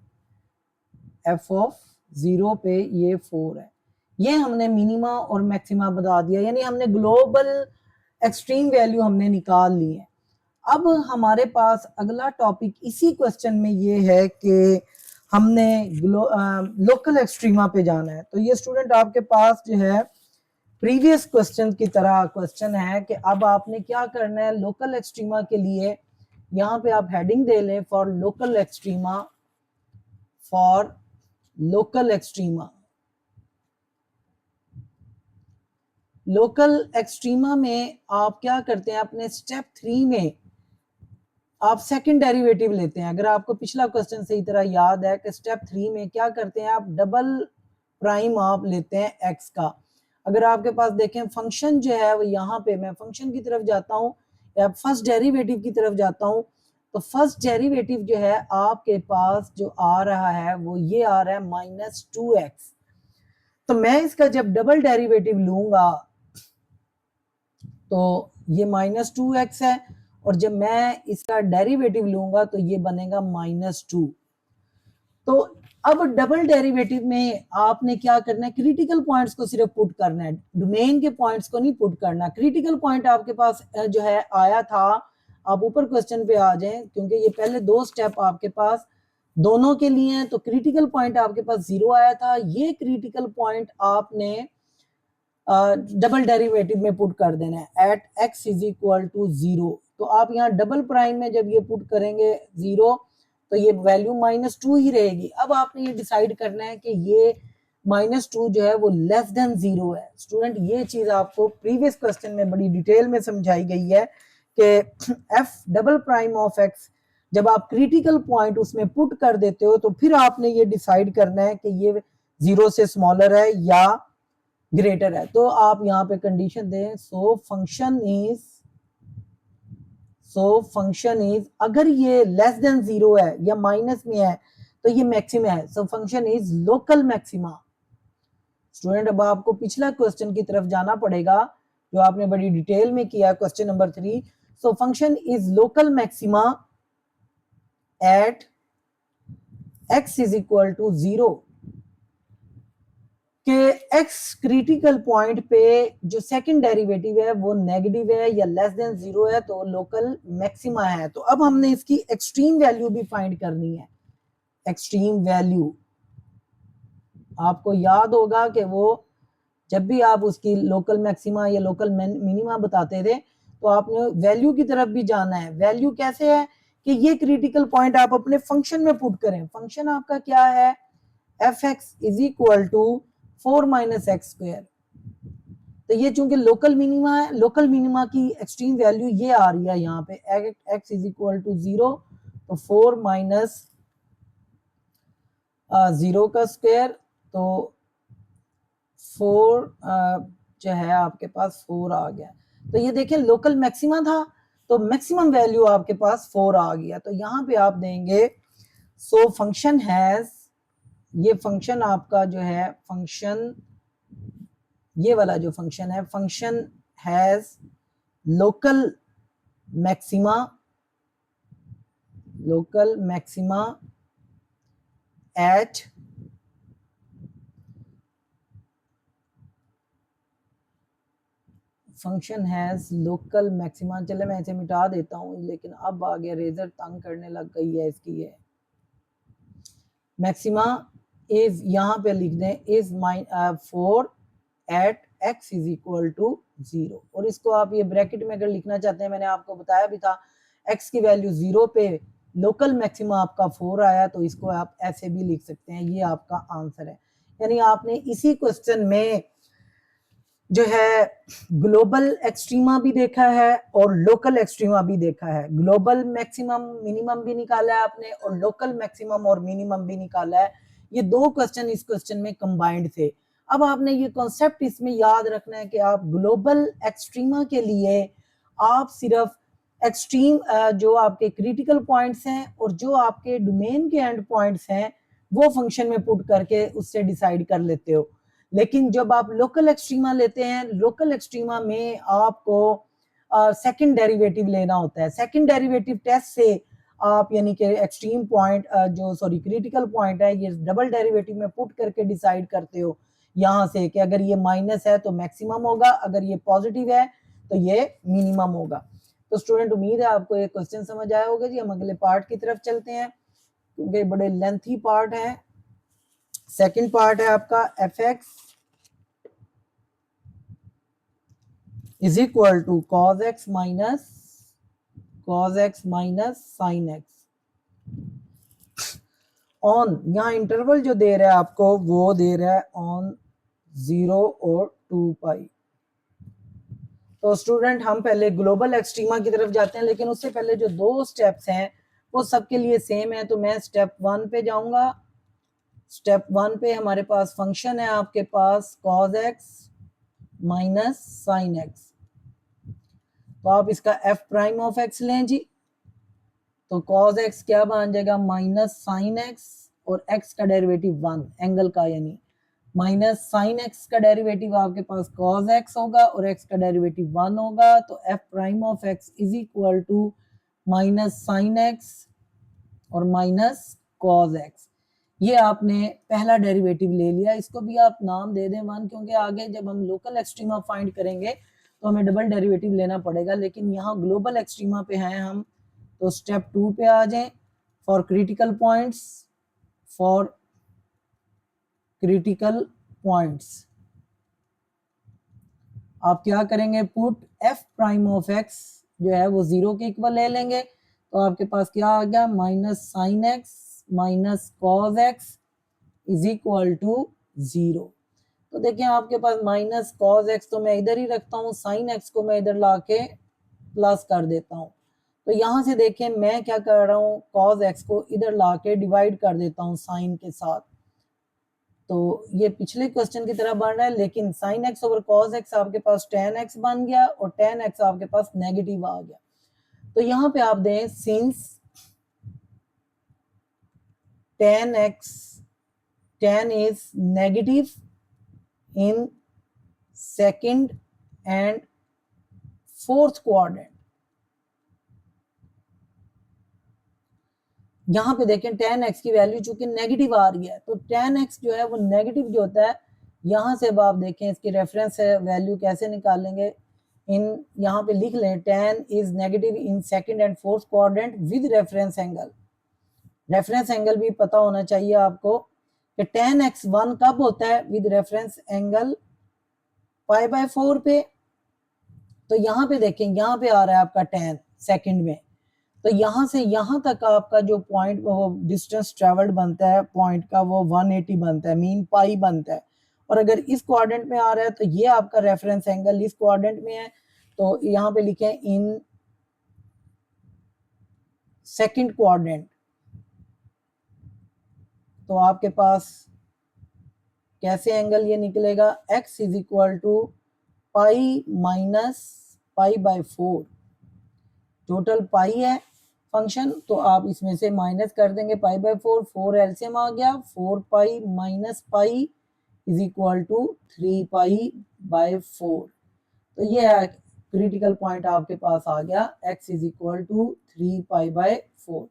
एफ ऑफ 0 पे ये 4 है। ये हमने मिनिमा और मैक्सिमा बता दिया, यानी हमने ग्लोबल एक्सट्रीम वैल्यू हमने निकाल ली है। अब हमारे पास अगला टॉपिक इसी क्वेश्चन में ये है कि हमने लोकल एक्सट्रीमा पे जाना है। तो ये स्टूडेंट आपके पास जो है प्रीवियस क्वेश्चन की तरह क्वेश्चन है कि अब आपने क्या करना है लोकल एक्सट्रीमा के लिए। यहाँ पे आप हेडिंग दे लें for local extrema, for local extrema. Local extrema में आप क्या करते हैं, अपने स्टेप 3 में आप सेकंड डेरिवेटिव लेते हैं। अगर आपको पिछला क्वेश्चन सही तरह याद है कि स्टेप 3 में क्या करते हैं, आप डबल प्राइम आप लेते हैं एक्स का। अगर आपके पास देखें फंक्शन जो है वो यहाँ पे, मैं फंक्शन की तरफ जाता हूँ या फर्स्ट डेरिवेटिव की तरफ जाता हूँ, तो फर्स्ट डेरिवेटिव जो है आपके पास जो आ रहा है वो ये आ रहा है -2x। तो मैं इसका जब डबल डेरिवेटिव लूंगा तो ये -2x है, और जब मैं इसका डेरिवेटिव लूंगा तो ये बनेगा -2। तो अब डबल डेरिवेटिव में आपने क्या करना है, क्रिटिकल पॉइंट्स को सिर्फ पुट करना है, डोमेन के पॉइंट्स को नहीं पुट करना। क्रिटिकल पॉइंट आपके पास जो है आया था, आप ऊपर क्वेश्चन पे आ जाएं क्योंकि ये पहले 2 स्टेप आपके पास दोनों के लिए हैं। तो क्रिटिकल पॉइंट आपके पास 0 आया था, ये क्रिटिकल पॉइंट आपने डबल डेरिवेटिव में पुट कर देना है at x is equal to 0। तो तो आप यहाँ डबल प्राइम में जब ये पुट करेंगे 0 तो ये वैल्यू -2 ही रहेगी। अब आपने ये डिसाइड करना है कि ये -2 जो है वो लेस देन 0 है। स्टूडेंट ये चीज आपको प्रीवियस क्वेश्चन में बड़ी डिटेल में समझाई गई है कि F double prime of x जब आप क्रिटिकल पॉइंट उसमें पुट कर देते हो तो फिर आपने ये डिसाइड करना है कि ये 0 से स्मॉलर है या ग्रेटर है। तो आप यहाँ पे कंडीशन दें सो फंक्शन इज अगर ये लेस देन 0 है या माइनस में है तो ये मैक्सिमा है। सो function is local maxima. Student अब आपको पिछला क्वेश्चन की तरफ जाना पड़ेगा जो आपने बड़ी डिटेल में किया question number 3। So function is local maxima at x is equal to 0 कि x क्रिटिकल पॉइंट पे जो सेकंड डेरिवेटिव है वो नेगेटिव है या लेस देन 0 है तो लोकल मैक्सिमा है। तो अब हमने इसकी एक्सट्रीम वैल्यू भी फाइंड करनी है। एक्सट्रीम वैल्यू आपको याद होगा कि वो जब भी आप उसकी लोकल मैक्सिमा या लोकल मिनिमा बताते थे तो आपने वैल्यू की तरफ भी जाना है। वैल्यू कैसे है कि ये क्रिटिकल पॉइंट आप अपने फंक्शन में पुट करें। फंक्शन आपका क्या है f x is equal to 4 minus x square. तो ये चूंकि लोकल मिनिमा है, लोकल मिनिमा की एक्सट्रीम वैल्यू ये आ रही है यहाँ पे एक्स इज इक्वल टू 0 तो 4 माइनस 0 का स्क्वायर तो 4 जो है आपके पास 4 आ गया। तो ये देखें लोकल मैक्सिमा था तो मैक्सिमम वैल्यू आपके पास 4 आ गया। तो यहाँ पे आप देंगे सो फंक्शन हैज, ये फंक्शन आपका जो है फंक्शन ये वाला जो फंक्शन है function has local maxima eight function has local maxima. चले मैं इसे मिटा देता हूं लेकिन अब आ गया रेजर तंग करने लग गई है इसकी। ये मैक्सिमा इज यहाँ पे लिख दें is 4 at x is equal to 0 और इसको आप ये ब्रैकेट में अगर लिखना चाहते हैं मैंने आपको बताया भी था x की वैल्यू 0 पे लोकल मैक्सिमा आपका 4 आया तो इसको आप ऐसे भी लिख सकते हैं। ये आपका आंसर है। यानी आपने इसी क्वेश्चन में जो है ग्लोबल एक्सट्रीमा भी देखा है और लोकल एक्सट्रीमा भी देखा है। ग्लोबल मैक्सिमम मिनिमम भी निकाला है आपने और लोकल मैक्सिमम और मिनिमम भी निकाला है। ये दो क्वेश्चन इस क्वेश्चन में कंबाइंड थे। अब आपने ये कॉन्सेप्ट इसमें याद रखना है कि आप ग्लोबल एक्सट्रीमा के लिए आप सिर्फ एक्सट्रीम जो आपके क्रिटिकल पॉइंट्स हैं और जो आपके डोमेन के एंड पॉइंट्स हैं वो फंक्शन में पुट करके उससे डिसाइड कर लेते हो। लेकिन जब आप लोकल एक्सट्रीमा लेते हैं लोकल एक्सट्रीमा में आपको सेकंड डेरिवेटिव लेना होता है। सेकंड डेरिवेटिव टेस्ट से आप यानी कि एक्सट्रीम पॉइंट जो सॉरी क्रिटिकल पॉइंट है ये डबल डेरिवेटिव में पुट करके डिसाइड करते हो यहाँ से कि अगर ये माइनस है तो मैक्सिमम होगा, अगर ये पॉजिटिव है तो ये मिनिमम होगा। तो स्टूडेंट उम्मीद है आपको ये क्वेश्चन समझ आया होगा जी। हम अगले पार्ट की तरफ चलते हैं क्योंकि बड़े लेंथी पार्ट है। सेकंड पार्ट है आपका f x is equal to cos x minus sine x on, यहाँ इंटरवल जो दे रहा है आपको वो दे रहा है ऑन 0 और 2 पाई। तो स्टूडेंट हम पहले ग्लोबल एक्सट्रीमा की तरफ जाते हैं लेकिन उससे पहले जो दो स्टेप्स हैं वो सबके लिए सेम है। तो मैं स्टेप 1 पे जाऊंगा। स्टेप 1 पे हमारे पास फंक्शन है आपके पास cos x minus sine x. तो आप इसका f प्राइम ऑफ x लें जी तो cos x क्या बन जाएगा माइनस साइन एक्स और x का डेरिवेटिव 1 एंगल का यानी माइनस साइन एक्स का डेरिवेटिव आपके पास cos x होगा और x का डेरिवेटिव 1 होगा। तो f prime of x is equal to minus sine x और माइनस cos x। ये आपने पहला डेरिवेटिव ले लिया। इसको भी आप नाम दे दें 1 क्योंकि आगे जब हम लोकल एक्सट्रीमा फाइंड करेंगे तो हमें डबल डेरिवेटिव लेना पड़ेगा। लेकिन यहाँ ग्लोबल एक्सट्रीमा पे हैं हम तो स्टेप 2 पे आ जाएं। फॉर क्रिटिकल पॉइंट्स आप क्या करेंगे put f prime of x जो है वो 0 के इक्वल ले लेंगे, तो आपके पास क्या आ गया, minus sine x minus cos x is equal to 0। तो देखिए आपके पास माइनस कॉज एक्स तो मैं इधर ही रखता हूँ, साइन एक्स को मैं इधर लाके प्लस कर देता हूँ। तो यहाँ से देखें मैं क्या कर रहा हूँ, कॉज एक्स को इधर लाके डिवाइड कर देता हूँ साइन के साथ। तो ये पिछले क्वेश्चन की तरह बन रहा है, लेकिन sign x over cos x आपके पास टेन एक्स बन गया और टेन एक्स आपके पास नेगेटिव आ गया। तो यहाँ पे आप दें since ten x ten is negative in second and fourth quadrant. यहाँ पे देखें टेन एक्स की वैल्यू चूंकि नेगेटिव आ रही है, तो टेन एक्स जो है वो नेगेटिव जो होता है, यहाँ से अब आप देखें इसकी रेफरेंस वैल्यू कैसे निकालेंगे। इन यहाँ पे लिख लें ten is negative in second and fourth quadrant with reference angle. Reference angle भी पता होना चाहिए आपको कि टेन एक्स वन कब होता है, with reference angle pi by 4 पे। तो यहाँ पे देखें यहाँ पे आ रहा है आपका टेन सेकंड में, तो यहाँ से यहाँ तक आपका जो पॉइंट वो डिस्टेंस ट्रेवल्ड बनता है पॉइंट का वो 180 बनता है, मीन पाई बनता है। और अगर इस क्वाड्रेंट में आ रहा है तो ये आपका रेफरेंस एंगल इस क्वाड्रेंट में है, तो यहाँ पे लिखें इन सेकंड क्वाड्रेंट। तो आपके पास कैसे एंगल ये निकलेगा, x is equal to pi minus pi by 4। Total pi है फंक्शन, तो आप इसमें से माइनस कर देंगे पाई बाय 4, 4 एलसीएम आ गया, 4 pi minus pi is equal to 3 pi by 4। तो ये है क्रिटिकल पॉइंट आपके पास आ गया, x is equal to 3 pi by 4।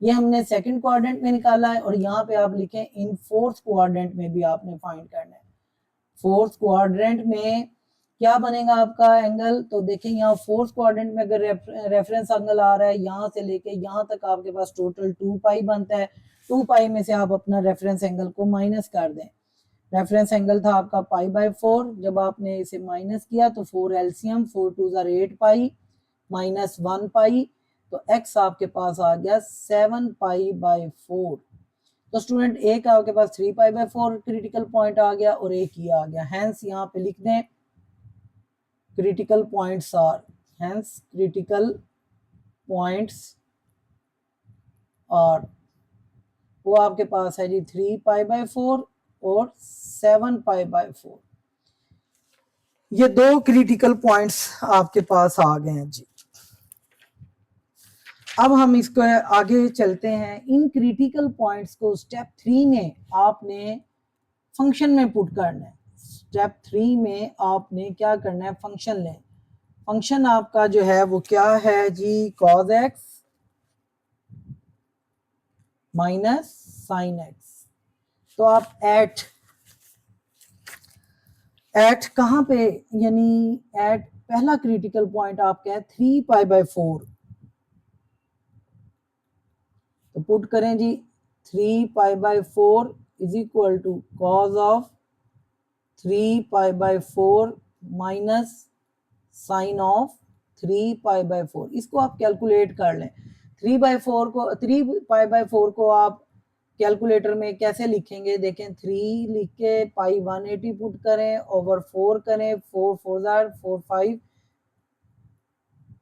ये हमने सेकंड क्वाड्रेंट में निकाला है, और यहाँ पे आप लिखें इन फोर्थ क्वाड्रेंट में भी आपने फाइंड करना है। फोर्थ क्वाड्रेंट में क्या बनेगा आपका एंगल, तो देखें यहाँ फोर्थ क्वाड्रेंट में अगर रेफरेंस एंगल आ रहा है यहाँ से लेके यहाँ तक आपके पास टोटल 2 पाई बनता है। 2 पाई में से आप अपना रेफरेंस एंगल को माइनस कर दें। रेफरेंस एंगल था आपका पाई बाय 4, जब आपने इसे माइनस किया तो 4 एलसीएम, 4 टू 8 पाई माइनस 1 पाई, तो x आपके पास आ गया 7 पाई बाय 4। तो स्टूडेंट एक आपके पास 3 पाई बाय 4 क्रिटिकल पॉइंट आ गया और एक ही आ गया। हैंस यहाँ पे लिख दें critical points are, hence critical points are, वो आपके पास है जी 3 पाई बाय 4 और 7 पाई बाय 4। ये दो क्रिटिकल पॉइंट्स आपके पास आ गए हैं जी। अब हम इसको आगे चलते हैं। इन क्रिटिकल पॉइंट्स को स्टेप 3 में आपने फंक्शन में पुट करना है। स्टेप 3 में आपने क्या करना है, फंक्शन लें। फंक्शन आपका जो है वो क्या है जी, cos x minus sine x. तो आप एट कहाँ पे, यानी एट पहला क्रिटिकल पॉइंट आपका है 3 पाई बाय 4। तो पुट करें जी 3 pi by 4 is equal to cos of 3 pi by 4 minus sine of 3 pi by 4। इसको आप कैलकुलेट कर लें। 3 पाई बाय 4 को आप कैलकुलेटर में कैसे लिखेंगे, देखें 3 लिख के पाई 180 पुट करें, ओवर 4 करें, 4 4 4 5,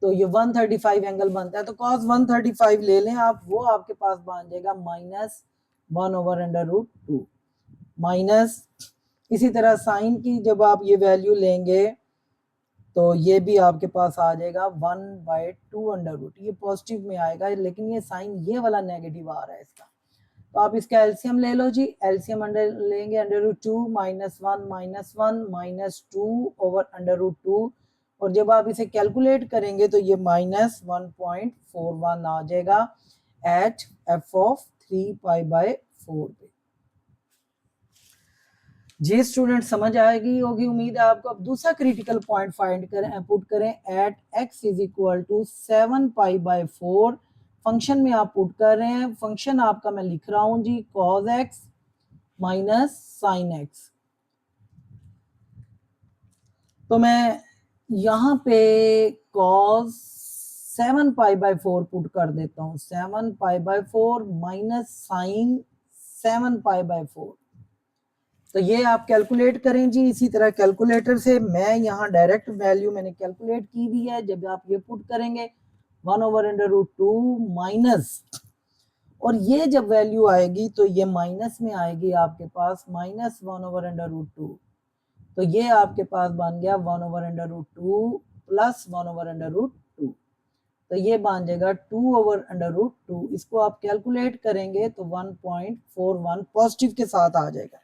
तो ये 135 एंगल बनता है। तो cos 135 ले लें आप, वो आपके पास बन जाएगा माइनस 1/√2 माइनस। इसी तरह साइन की जब आप ये वैल्यू लेंगे तो ये भी आपके पास आ जाएगा 1/2 ये पॉजिटिव में आएगा, लेकिन ये साइन ये वाला नेगेटिव आ रहा है इसका। तो आप इसका एलसीएम ले लो जी, एलसीएम अंडर लेंगे √2 -1 -1 -2/√2, और जब आप इसे कैलकुलेट करेंगे तो ये -1.41 आ जाएगा at f of 3 pi by 4 पे। जी स्टूडेंट समझ आएगी होगी उम्मीद है आपको। अब दूसरा क्रिटिकल पॉइंट फाइंड करें, पुट करें at x is equal to 7 pi by 4। Function में आप पुट कर रहे हैं, फंक्शन आपका मैं लिख रहा हूं जी cos x minus sine x। तो मैं यहाँ पे cos 7 पाई/4 पुट कर देता हूँ, 7 पाई/4 माइनस साइन 7 पाई/4। तो ये आप कैलकुलेट करें जी। इसी तरह कैलकुलेटर से मैं यहाँ डायरेक्ट वैल्यू मैंने कैलकुलेट की हुई है। जब आप ये पुट करेंगे 1/√2 माइनस, और ये जब वैल्यू आएगी तो ये माइनस में आएगी आपके पास, -1/√2। तो ये आपके पास बन गया 1/√2 प्लस 1/√2। तो ये बन जाएगा 2/√2। इसको आप कैलकुलेट करेंगे तो 1.41 पॉजिटिव के साथ आ जाएगा।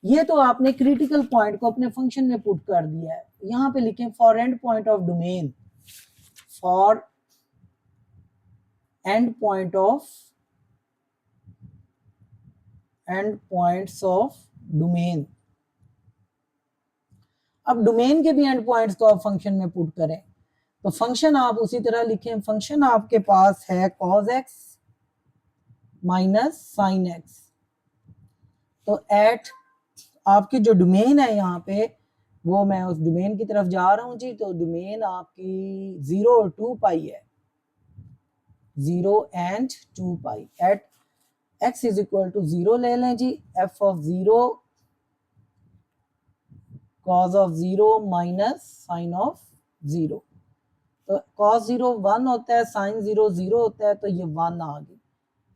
ये तो आपने क्रिटिकल पॉइंट को अपने फंक्शन में पुट कर दिया है। यहां पे लिखें for and point of domain, for and point of and points of domain. अब डोमेन के भी एंड पॉइंट्स को आप फंक्शन में पुट करें तो फंक्शन आप उसी तरह लिखें। फंक्शन आपके पास है cos x minus sine x। तो एट आपकी जो डोमेन है यहाँ पे, वो मैं उस डोमेन की तरफ जा रहा हूं जी। तो डोमेन आपकी 0 और 2 पाई है, 0 and 2 pi. At x is equal to 0 ले लें जी। f of 0 cos of 0 minus sine of 0। तो cos 0 1 होता है, साइन 0 0 होता है, तो ये 1 आ गई।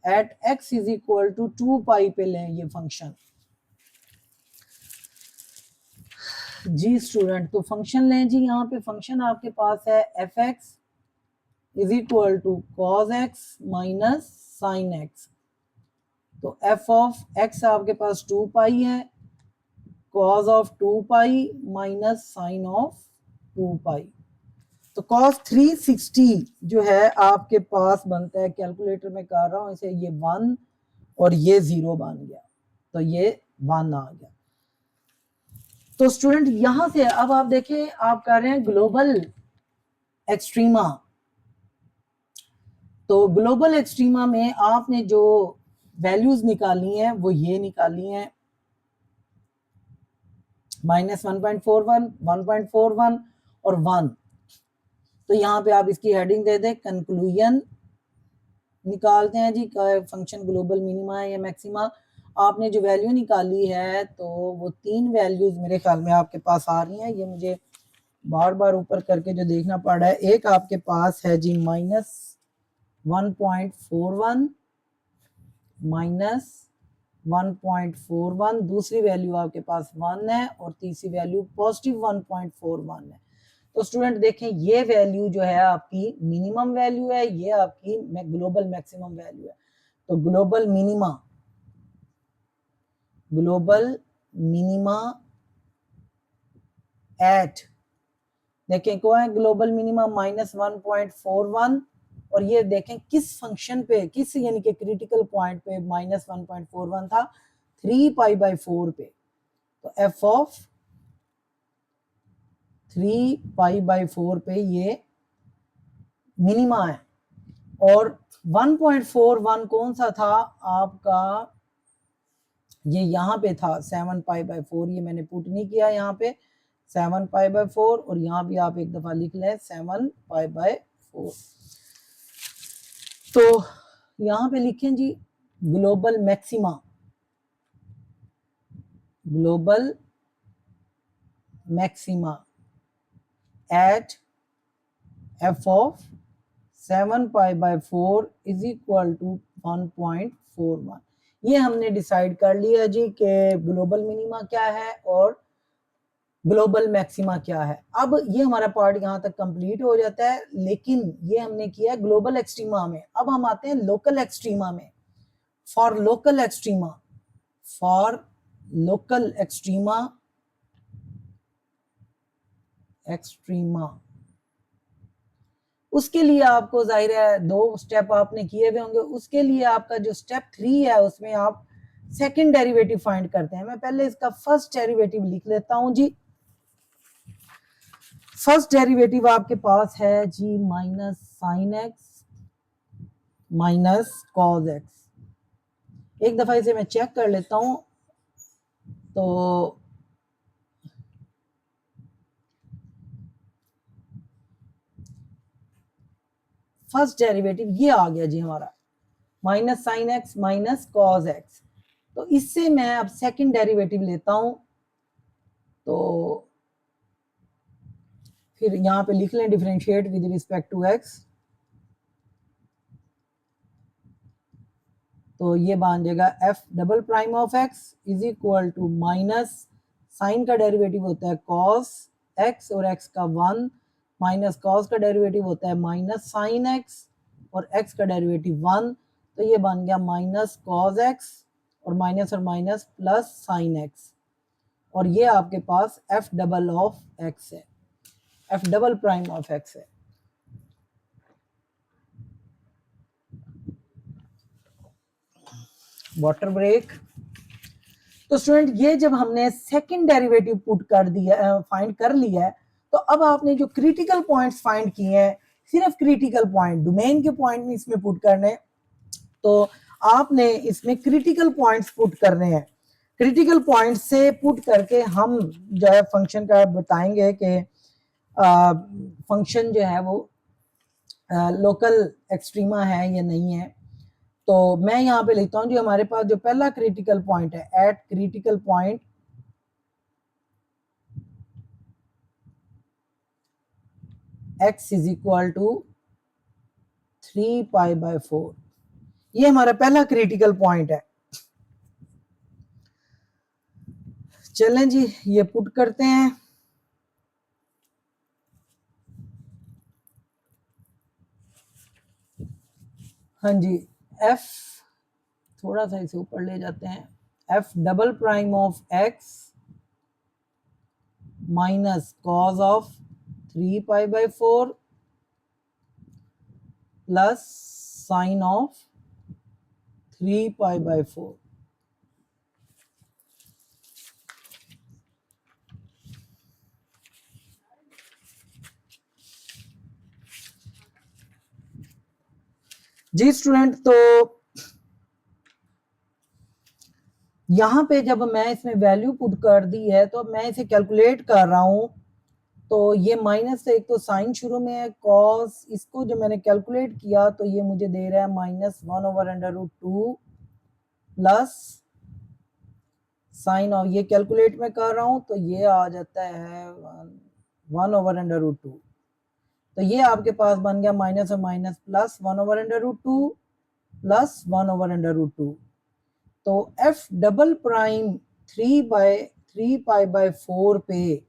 At x is equal to 2 pi पे लें ये फंक्शन जी स्टूडेंट। तो फंक्शन लें जी। यहाँ पे फंक्शन आपके पास है f(x) is equal to cos x minus sine x। तो f ऑफ x आपके पास 2 पाई है, cos of 2 pi minus sine of 2 pi. तो cos 360 जो है आपके पास बनता है, कैलकुलेटर में कर रहा हूं इसे, ये 1 और ये 0 बन गया, तो ये 1 आ गया। तो स्टूडेंट यहां से अब आप देखें, आप कर रहे हैं ग्लोबल एक्सट्रीमा। तो ग्लोबल एक्सट्रीमा में आपने जो वैल्यूज निकाली हैं वो ये निकाली हैं, -1.41, 1.41 और 1। तो यहाँ पे आप इसकी हेडिंग दे दें कंक्लूजन निकालते हैं जी, फंक्शन ग्लोबल मिनिमा है या मैक्सिमा। आपने जो वैल्यू निकाली है तो वो 3 वैल्यूज मेरे ख्याल में आपके पास आ रही हैं। ये मुझे बार बार ऊपर करके जो देखना पड़ रहा है। एक आपके पास है जी -1.41 -1.41, दूसरी वैल्यू आपके पास 1 है और तीसरी वैल्यू पॉजिटिव 1.41 है। तो स्टूडेंट देखें, ये वैल्यू जो है आपकी मिनिमम वैल्यू है, ये आपकी ग्लोबल मैक्सिमम वैल्यू है। तो ग्लोबल मिनिमा एट, देखें क्या है ग्लोबल मिनिमा -1.41, और ये देखें किस फंक्शन पे, किस यानी कि क्रिटिकल पॉइंट पे -1.41 था, 3 पाई/4 पे। तो f ऑफ 3 पाई/4 पे ये मिनिमा है। और 1.41 कौन सा था आपका, ये यहाँ पे था 7 पाई/4। ये मैंने पुट नहीं किया यहाँ पे 7 पाई/4, और यहाँ भी आप एक दफा लिख लें 7 पाई/4। तो यहाँ पे लिखें जी global maxima at f of 7 पाई/4 इज इक्वल टू 1.41। ये हमने डिसाइड कर लिया जी कि ग्लोबल मिनिमा क्या है और ग्लोबल मैक्सिमा क्या है। अब ये हमारा पार्ट यहाँ तक कंप्लीट हो जाता है, लेकिन ये हमने किया ग्लोबल एक्सट्रीमा में। अब हम आते हैं लोकल एक्सट्रीमा में। फॉर लोकल एक्सट्रीमा उसके लिए आपको जाहिर है 2 स्टेप आपने किए हुए होंगे। उसके लिए आपका जो स्टेप 3 है उसमें आप सेकंड डेरिवेटिव फाइंड करते हैं। मैं पहले इसका फर्स्ट डेरिवेटिव लिख लेता हूं जी। फर्स्ट डेरिवेटिव आपके पास है जी minus sine x minus cos x. एक दफा इसे मैं चेक कर लेता हूं। तो फर्स्ट डेरिवेटिव ये आ गया जी हमारा, minus sine x minus cos x. तो इससे मैं अब सेकंड डेरिवेटिव लेता हूं, तो फिर यहां पे लिख लें differentiate with respect to x, तो ये बन जाएगा f double prime of x is equal to minus sine का डेरिवेटिव होता है कॉस एक्स और एक्स का 1 माइनस कॉस का डेरिवेटिव होता है माइनस साइन एक्स और एक्स का डेरिवेटिव 1, तो ये बन गया माइनस कॉस एक्स और माइनस प्लस साइन एक्स, और ये आपके पास एफ डबल ऑफ एक्स है, f double prime of x है। Water break. तो स्टूडेंट ये जब हमने सेकंड डेरिवेटिव पुट कर दिया, फाइंड कर लिया है, तो अब आपने जो क्रिटिकल पॉइंट्स फाइंड किए हैं, सिर्फ क्रिटिकल पॉइंट, डोमेन के पॉइंट नहीं इसमें पुट करने, तो आपने इसमें क्रिटिकल पॉइंट्स पुट करने हैं। क्रिटिकल पॉइंट से पुट करके हम जो है फंक्शन का बताएंगे कि फंक्शन जो है वो लोकल एक्सट्रीमा है या नहीं है। तो मैं यहाँ पे लिखता हूँ जो हमारे पास जो पहला क्रिटिकल पॉइंट है, at critical point x is equal to 3π/4, ये हमारा पहला क्रिटिकल पॉइंट है। चलें जी ये पुट करते हैं। हाँ जी, f थोड़ा सा इसे ऊपर ले जाते हैं, f double prime of x minus cos of 3π/4 plus sine of 3π/4। जी स्टूडेंट, तो यहां पे जब मैं इसमें वैल्यू पुट कर दी है तो मैं इसे कैलकुलेट कर रहा हूं, तो ये माइनस से एक तो साइन शुरू में है, कॉस इसको जो मैंने कैलकुलेट किया तो ये मुझे दे रहा है -1/√2 प्लस साइन ऑफ, ये कैलकुलेट में कर रहा हूं तो ये आ जाता है 1/√2, तो ये आपके पास बन गया माइनस और माइनस प्लस 1/√2 प्लस 1/√2। तो एफ डबल प्राइम 3π/4 पे,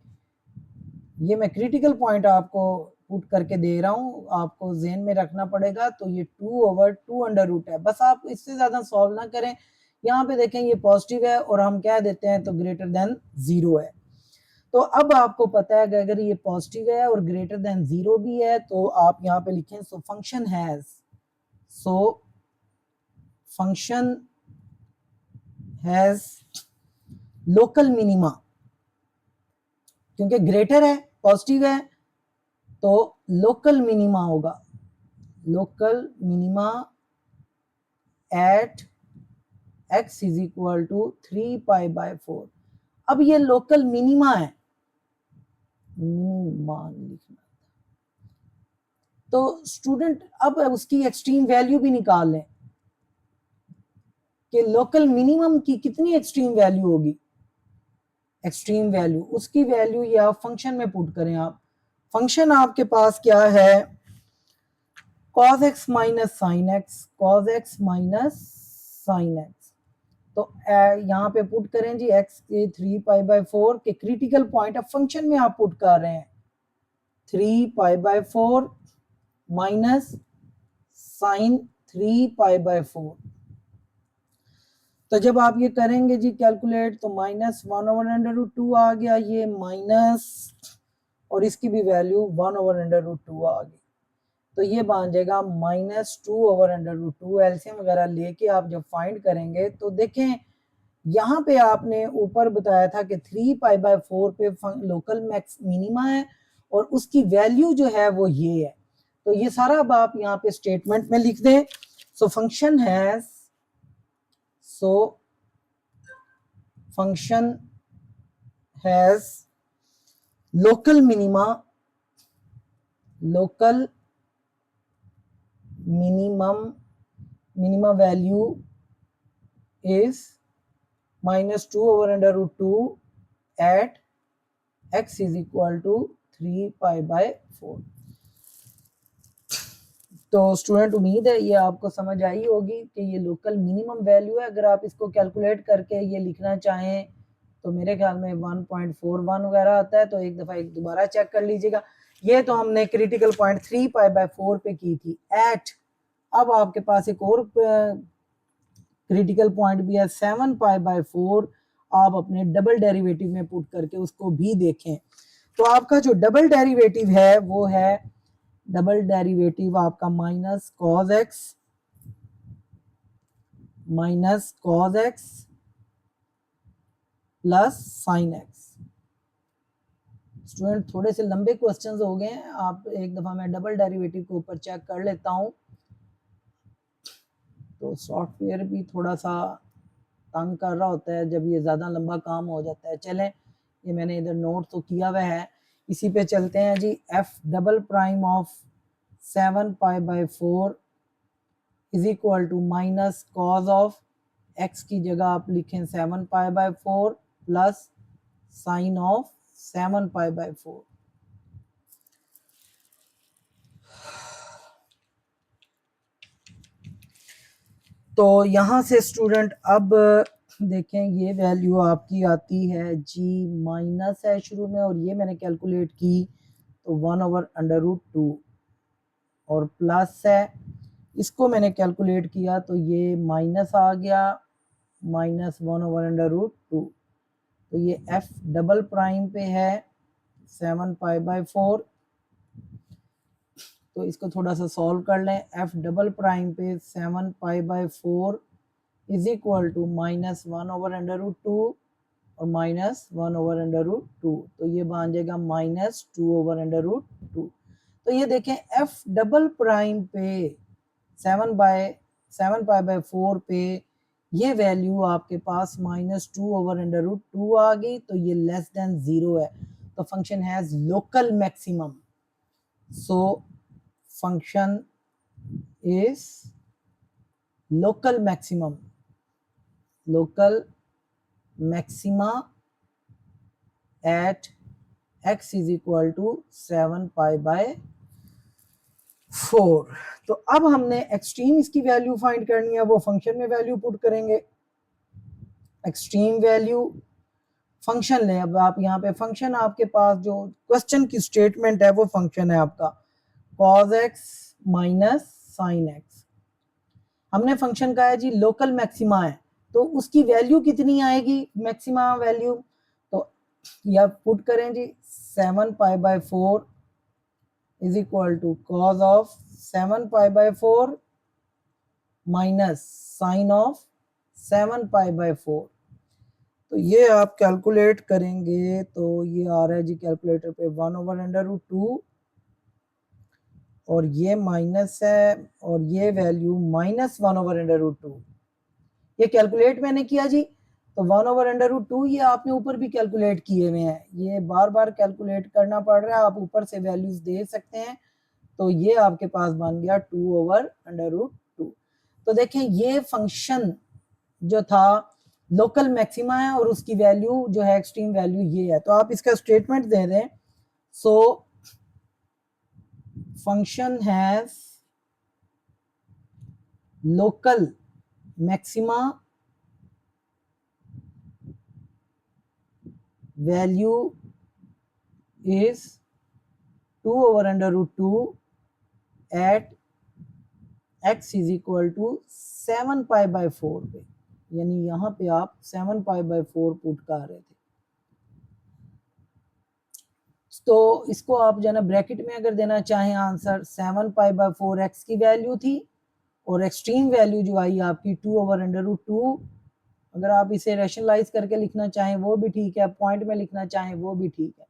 ये मैं क्रिटिकल पॉइंट आपको पुट करके दे रहा हूँ, आपको ज़हन में रखना पड़ेगा। तो ये 2/2 है, बस आप इससे ज़्यादा सॉल्व ना करें। यहाँ पे देखें ये पॉजिटिव है और हम क्या देते हैं तो ग्रेटर देन 0 है। तो अब आपको पता है कि अगर ये पॉजिटिव है और ग्रेटर देन 0 भी है तो आप यहाँ पे लिखें so function has local minima, क्योंकि ग्रेटर है पॉजिटिव है तो लोकल मिनिमा होगा, local minima at x is equal to 3π/4। अब ये लोकल मिनिमा है, मिनिमा लिखना, तो स्टूडेंट अब उसकी एक्सट्रीम वैल्यू भी निकाल लें कि लोकल मिनिमम की कितनी एक्सट्रीम वैल्यू होगी। एक्सट्रीम वैल्यू, उसकी वैल्यू ये आप फंक्शन में पुट करें। आप फंक्शन आपके पास क्या है, cos x minus sine x, cos x minus sine x, तो यहाँ पे पुट करें जी x के 3π/4 के क्रिटिकल पॉइंट, अब फंक्शन में आप पुट कर रहे हैं 3π/4 माइनस साइन 3π/4। तो जब आप ये करेंगे जी कैलकुलेट तो -1/√2 आ गया, ये माइनस और इसकी भी वैल्यू 1/√2 आ गई, तो ये बन जाएगा -2/√2। एलसीएम वगैरह लेके आप जब फाइंड करेंगे तो देखें यहाँ पे आपने ऊपर बताया था कि 3π/4 पे लोकल मैक्स मिनिमा है और उसकी वैल्यू जो है वो ये है। तो ये सारा अब आप यहाँ पे स्टेटमेंट में लिख दें। So function has local minima, local minimum value is -2/√2 at x is equal to 3π/4। तो स्टूडेंट उम्मीद है ये आपको समझ आई होगी कि ये लोकल मिनिमम वैल्यू है। अगर आप इसको कैलकुलेट करके ये लिखना चाहें तो मेरे ख्याल में 1.41 वगैरह आता है, तो एक दफ़ा एक दोबारा चेक कर लीजिएगा। ये तो हमने क्रिटिकल पॉइंट 3π/4 पे की थी एट। अब आपके पास एक और क्रिटिकल पॉइंट भी है 7π/4। आप अपने डबल डेरिवेटिव में पुट करके उसको भी देखें। तो आपका जो डबल डेरिवेटिव है वो है डबल डेरिवेटिव आपका minus cos x plus sine x. Student थोड़े से लंबे क्वेश्चंस हो गए हैं, आप एक दफा मैं डबल डेरिवेटिव के ऊपर चेक कर लेता हूं। तो सॉफ्टवेयर भी थोड़ा सा तंग कर रहा होता है जब ये ज़्यादा लंबा काम हो जाता है। चलें, ये मैंने इधर नोट तो किया हुआ है, इसी पे चलते हैं जी। F double prime of 7π/4 is equal to minus cos of x की जगह आप लिखें 7π/4 प्लस साइन ऑफ 7π/4। तो यहाँ से स्टूडेंट अब देखें ये वैल्यू आपकी आती है जी माइनस है शुरू में, और ये मैंने कैलकुलेट की तो 1/√2 और प्लस है, इसको मैंने कैलकुलेट किया तो ये माइनस आ गया -1/√2। तो ये एफ डबल प्राइम पे है 7π/4। तो इसको थोड़ा सा सॉल्व कर लें। एफ डबल प्राइम पे 7π/4 इज इक्वल टू -1/√2 और -1/√2, तो ये बन जाएगा -2/√2। तो ये देखें एफ डबल प्राइम पे 7π/4 पे ये वैल्यू आपके पास -2/√2 आ गई, तो ये लेस देन 0 है। तो function has local maximum. So function is local maxima at x is equal to 7π/4। तो अब हमने एक्सट्रीम इसकी वैल्यू फाइंड करनी है, वो फंक्शन में वैल्यू पुट करेंगे। एक्सट्रीम वैल्यू फंक्शन लें। अब आप यहाँ पे फंक्शन, आपके पास जो क्वेश्चन की स्टेटमेंट है वो फंक्शन है आपका cos x minus sine x. हमने फंक्शन का है जी लोकल मैक्सिमा है, तो उसकी वैल्यू कितनी आएगी मैक्सिमा वैल्यू, तो यह पुट करें जी 7π/4 is equal to cos of 7π/4 minus sine of 7π/4। तो ये आप कैलकुलेट करेंगे तो ये आ रहा है जी कैलकुलेटर पे 1/√2 और ये माइनस है और ये वैल्यू -1/√2। ये कैलकुलेट मैंने किया जी, तो 1/√2 ये आपने ऊपर भी कैलकुलेट किए हुए हैं, ये बार बार कैलकुलेट करना पड़ रहा है, आप ऊपर से वैल्यूज दे सकते हैं। तो ये आपके पास बन गया 2/√2। तो देखें ये फंक्शन जो था लोकल मैक्सिमा है और उसकी वैल्यू जो है एक्सट्रीम वैल्यू ये है। तो आप इसका स्टेटमेंट दे दें। So function has local maxima value is 2/√2 at x is equal to 7π/4 पे, यानी यहाँ पे आप 7π/4 पुट कर रहे थे। तो इसको आप जो है ना ब्रैकेट में अगर देना चाहें आंसर 7π/4 x की वैल्यू थी और एक्सट्रीम वैल्यू जो आई आपकी 2/√2। अगर आप इसे रैशनलाइज करके लिखना चाहें वो भी ठीक है, पॉइंट में लिखना चाहें वो भी ठीक है।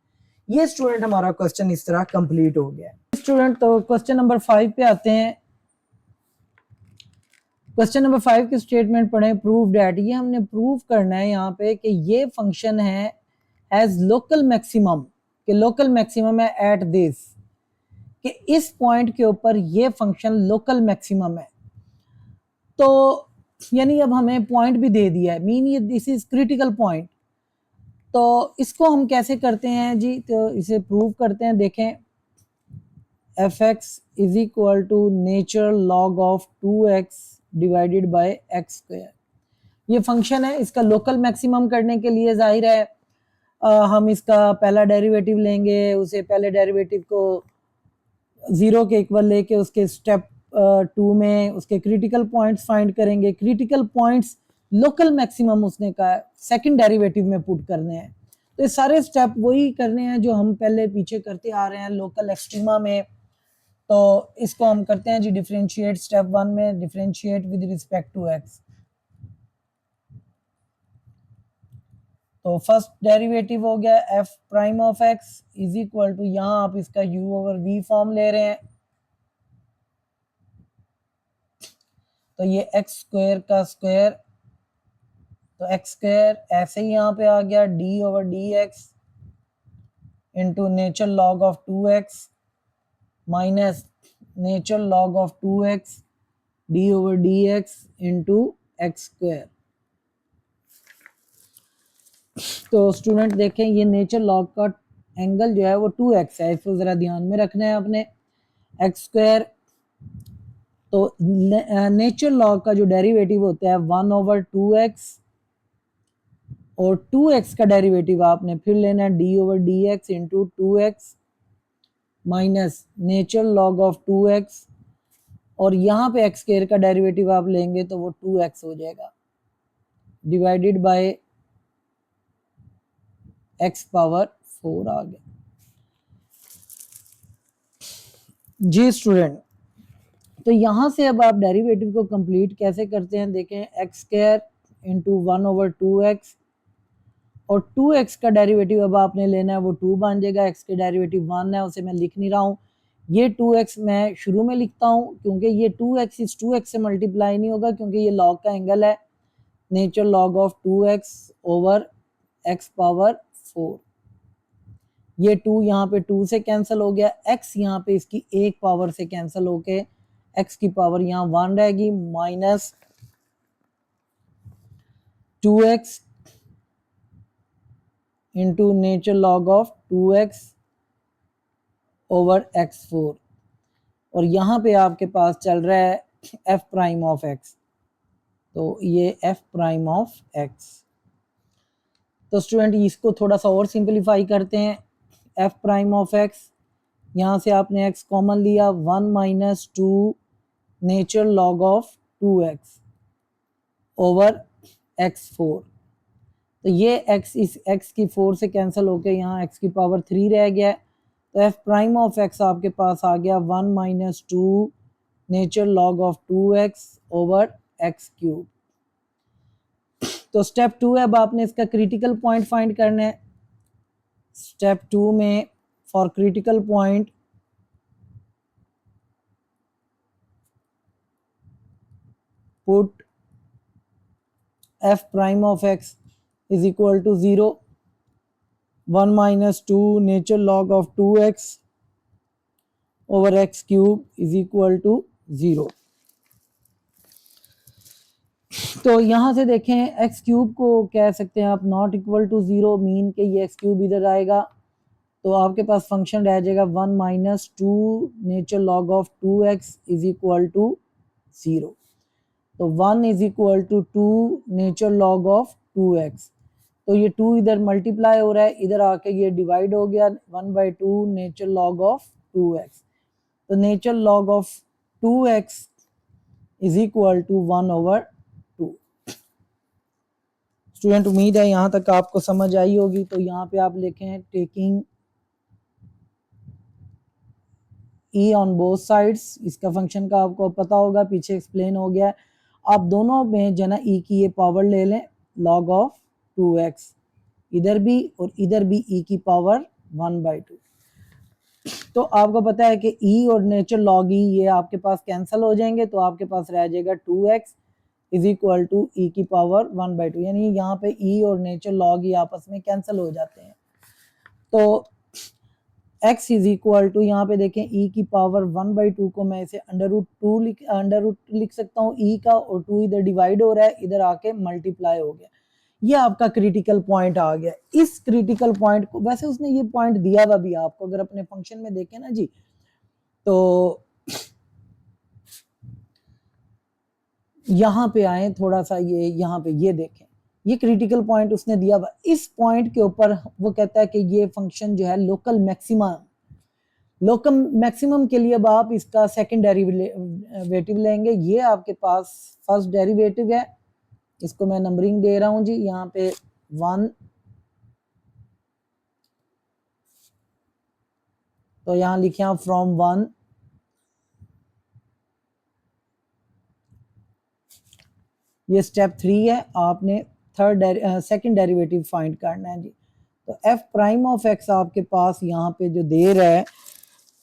ये स्टूडेंट हमारा क्वेश्चन इस तरह कंप्लीट हो गया है। स्टूडेंट तो क्वेश्चन नंबर 5 पे आते हैं। क्वेश्चन नंबर 5 की स्टेटमेंट पढ़ें। प्रूव दैट, ये हमने प्रूव करना है यहाँ पे कि ये फंक्शन है एज लोकल मैक्सिमम, कि लोकल मैक्सिमम है एट दिस, कि इस पॉइंट के ऊपर ये फंक्शन लोकल मैक्सिमम है। तो यानी अब हमें पॉइंट भी दे दिया है, मीन ये दिस इज क्रिटिकल पॉइंट। तो इसको हम कैसे करते हैं जी, तो इसे प्रूव करते हैं। देखें, f x is equal to natural log of 2x divided by x square. ये फंक्शन है, इसका लोकल मैक्सिमम करने के लिए जाहिर है हम इसका पहला डेरिवेटिव लेंगे, उसे पहले डेरिवेटिव को 0 के इक्वल लेके उसके स्टेप 2 में उसके क्रिटिकल पॉइंट्स फाइंड करेंगे। क्रिटिकल पॉइंट्स लोकल मैक्सिमम उसने कहा सेकंड डेरिवेटिव में पुट करने हैं। तो ये सारे स्टेप वही करने हैं जो हम पहले पीछे करते आ रहे हैं लोकल एक्सट्रीमा में। तो इसको हम करते हैं जी डिफरेंशिएट। स्टेप 1 में differentiate with respect to x. तो फर्स्ट डेरिवेटिव हो गया f prime of x is equal to, यहां आप इसका u ओवर v फॉर्म ले रहे हैं, तो ये एक्स स्क्वायर का स्क्वायर, तो एक्स स्क्वायर ऐसे ही यहाँ पे आ गया D over d x into natural log of 2x minus natural log of 2x D over d x into x square. तो स्टूडेंट देखें, ये नेचुरल लॉग का एंगल जो है वो 2x है, इसको जरा ध्यान में रखना है आपने। एक्स स्क्वायर, तो नेचुरल लॉग का जो डेरिवेटिव होता है 1 ओवर 2x, और 2x का डेरिवेटिव आपने फिर लेना है D over d x into 2x minus natural log of 2x, और यहाँ पे एक्स स्क्वायर का डेरिवेटिव आप लेंगे तो वो 2x हो जाएगा डिवाइडेड बाय x पावर 4 आ गया जी स्टूडेंट। तो यहां से अब आप डेरिवेटिव को कंप्लीट कैसे करते हैं, देखें x square into 1 over 2x, और 2x का डेरिवेटिव अब आपने लेना है वो 2 बन जाएगा। x के डेरिवेटिव 1 है, उसे मैं लिख नहीं रहा हूँ, ये 2x मैं शुरू में लिखता हूँ क्योंकि ये 2x इस 2x से मल्टीप्लाई नहीं होगा क्योंकि ये लॉग का एंगल है। Natural log of 2x over x power 4, ये 2 यहाँ पे 2 से कैंसिल हो गया, x यहाँ पे इसकी एक पावर से कैंसिल होके x की पावर यहाँ 1 रहेगी, minus 2x into natural log of 2x over x4, और यहाँ पे आपके पास चल रहा है f प्राइम ऑफ x, तो ये f प्राइम ऑफ x। तो स्टूडेंट इसको थोड़ा सा और सिंपलीफाई करते हैं। f प्राइम ऑफ x, यहाँ से आपने x कॉमन लिया, 1 minus 2 natural log of 2x over x4, तो ये x इस x की 4 से कैंसिल होके यहाँ x की पावर 3 रह गया। तो f प्राइम ऑफ x आपके पास आ गया 1 minus 2 natural log of 2x over x cube. तो स्टेप 2 है, अब आपने इसका क्रिटिकल पॉइंट फाइंड करना है। स्टेप 2 में for critical point put f prime of x is equal to 0, 1 minus 2 natural log of 2x over x cube is equal to 0। तो यहाँ से देखें x क्यूब को कह सकते हैं आप नॉट इक्वल टू 0, मीन के ये x क्यूब इधर आएगा तो आपके पास फंक्शन रह जाएगा 1 minus 2 natural log of 2x is equal to 0। तो 1 is equal to 2 natural log of 2x, तो ये 2 इधर मल्टीप्लाई हो रहा है, इधर आके ये डिवाइड हो गया 1/2 नेचुरल लॉग ऑफ 2x, तो natural log of 2x is equal to 1 over 2। Student उम्मीद है यहाँ तक आपको समझ आई होगी। तो यहाँ पे आप लिखें taking e on both sides, इसका फंक्शन का आपको पता होगा, पीछे एक्सप्लेन हो गया है। आप दोनों में जना e की ये पावर ले लें log ऑफ 2x, इधर भी और इधर भी e की पावर 1/2। तो आपको पता है कि e और नेचुरल लॉग e ये आपके पास कैंसिल हो जाएंगे, तो आपके पास रह जाएगा 2x is equal to e की पावर 1/2, यानी यहाँ पे e और नेचुरल लॉग e आपस में कैंसिल हो जाते हैं। तो x इज इक्वल टू, यहाँ पे देखें e की पावर 1/2 को मैं इसे अंडर रूट लिख सकता हूँ e का, और 2 इधर डिवाइड हो रहा है, इधर आके मल्टीप्लाई हो गया। ये आपका क्रिटिकल पॉइंट आ गया। इस क्रिटिकल पॉइंट को, वैसे उसने ये पॉइंट दिया हुआ भी आपको, अगर अपने फंक्शन में देखें ना जी, तो यहाँ पे आए थोड़ा सा, ये यहाँ पे ये देखें, ये क्रिटिकल पॉइंट उसने दिया हुआ। इस पॉइंट के ऊपर वो कहता है कि ये फंक्शन जो है लोकल मैक्सिमम के लिए अब आप इसका सेकंड डेरिवेटिव लेंगे। ये आपके पास फर्स्ट डेरिवेटिव है, इसको मैं नंबरिंग दे रहा हूं जी, यहाँ पे 1, तो यहाँ लिखे आप फ्रॉम 1, ये स्टेप 3 है, आपने सेकंड डेरिवेटिव फाइंड करना है जी। तो एफ प्राइम ऑफ एक्स आपके पास यहाँ पे जो दे रहा है,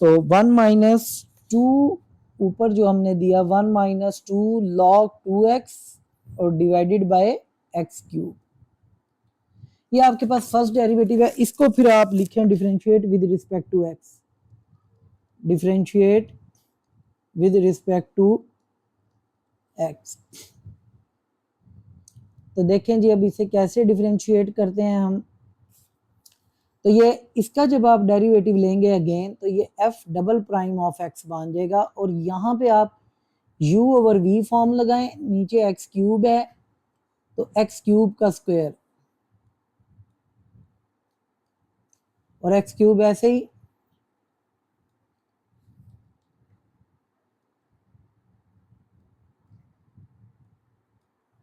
तो 1 - 2 ऊपर जो हमने दिया 1 - 2 log 2x और डिवाइडेड बाय एक्स क्यूब, ये आपके पास फर्स्ट डेरिवेटिव है। इसको फिर आप लिखें differentiate with respect to x, differentiate with respect to x. तो देखें जी अब इसे कैसे डिफरेंशिएट करते हैं हम। तो ये इसका जब आप डेरिवेटिव लेंगे अगेन, तो ये F double prime of x बन जाएगा, और यहाँ पे आप u ओवर v फॉर्म लगाएं, नीचे एक्स क्यूब है तो एक्स क्यूब का स्क्वायर, और एक्स क्यूब ऐसे ही,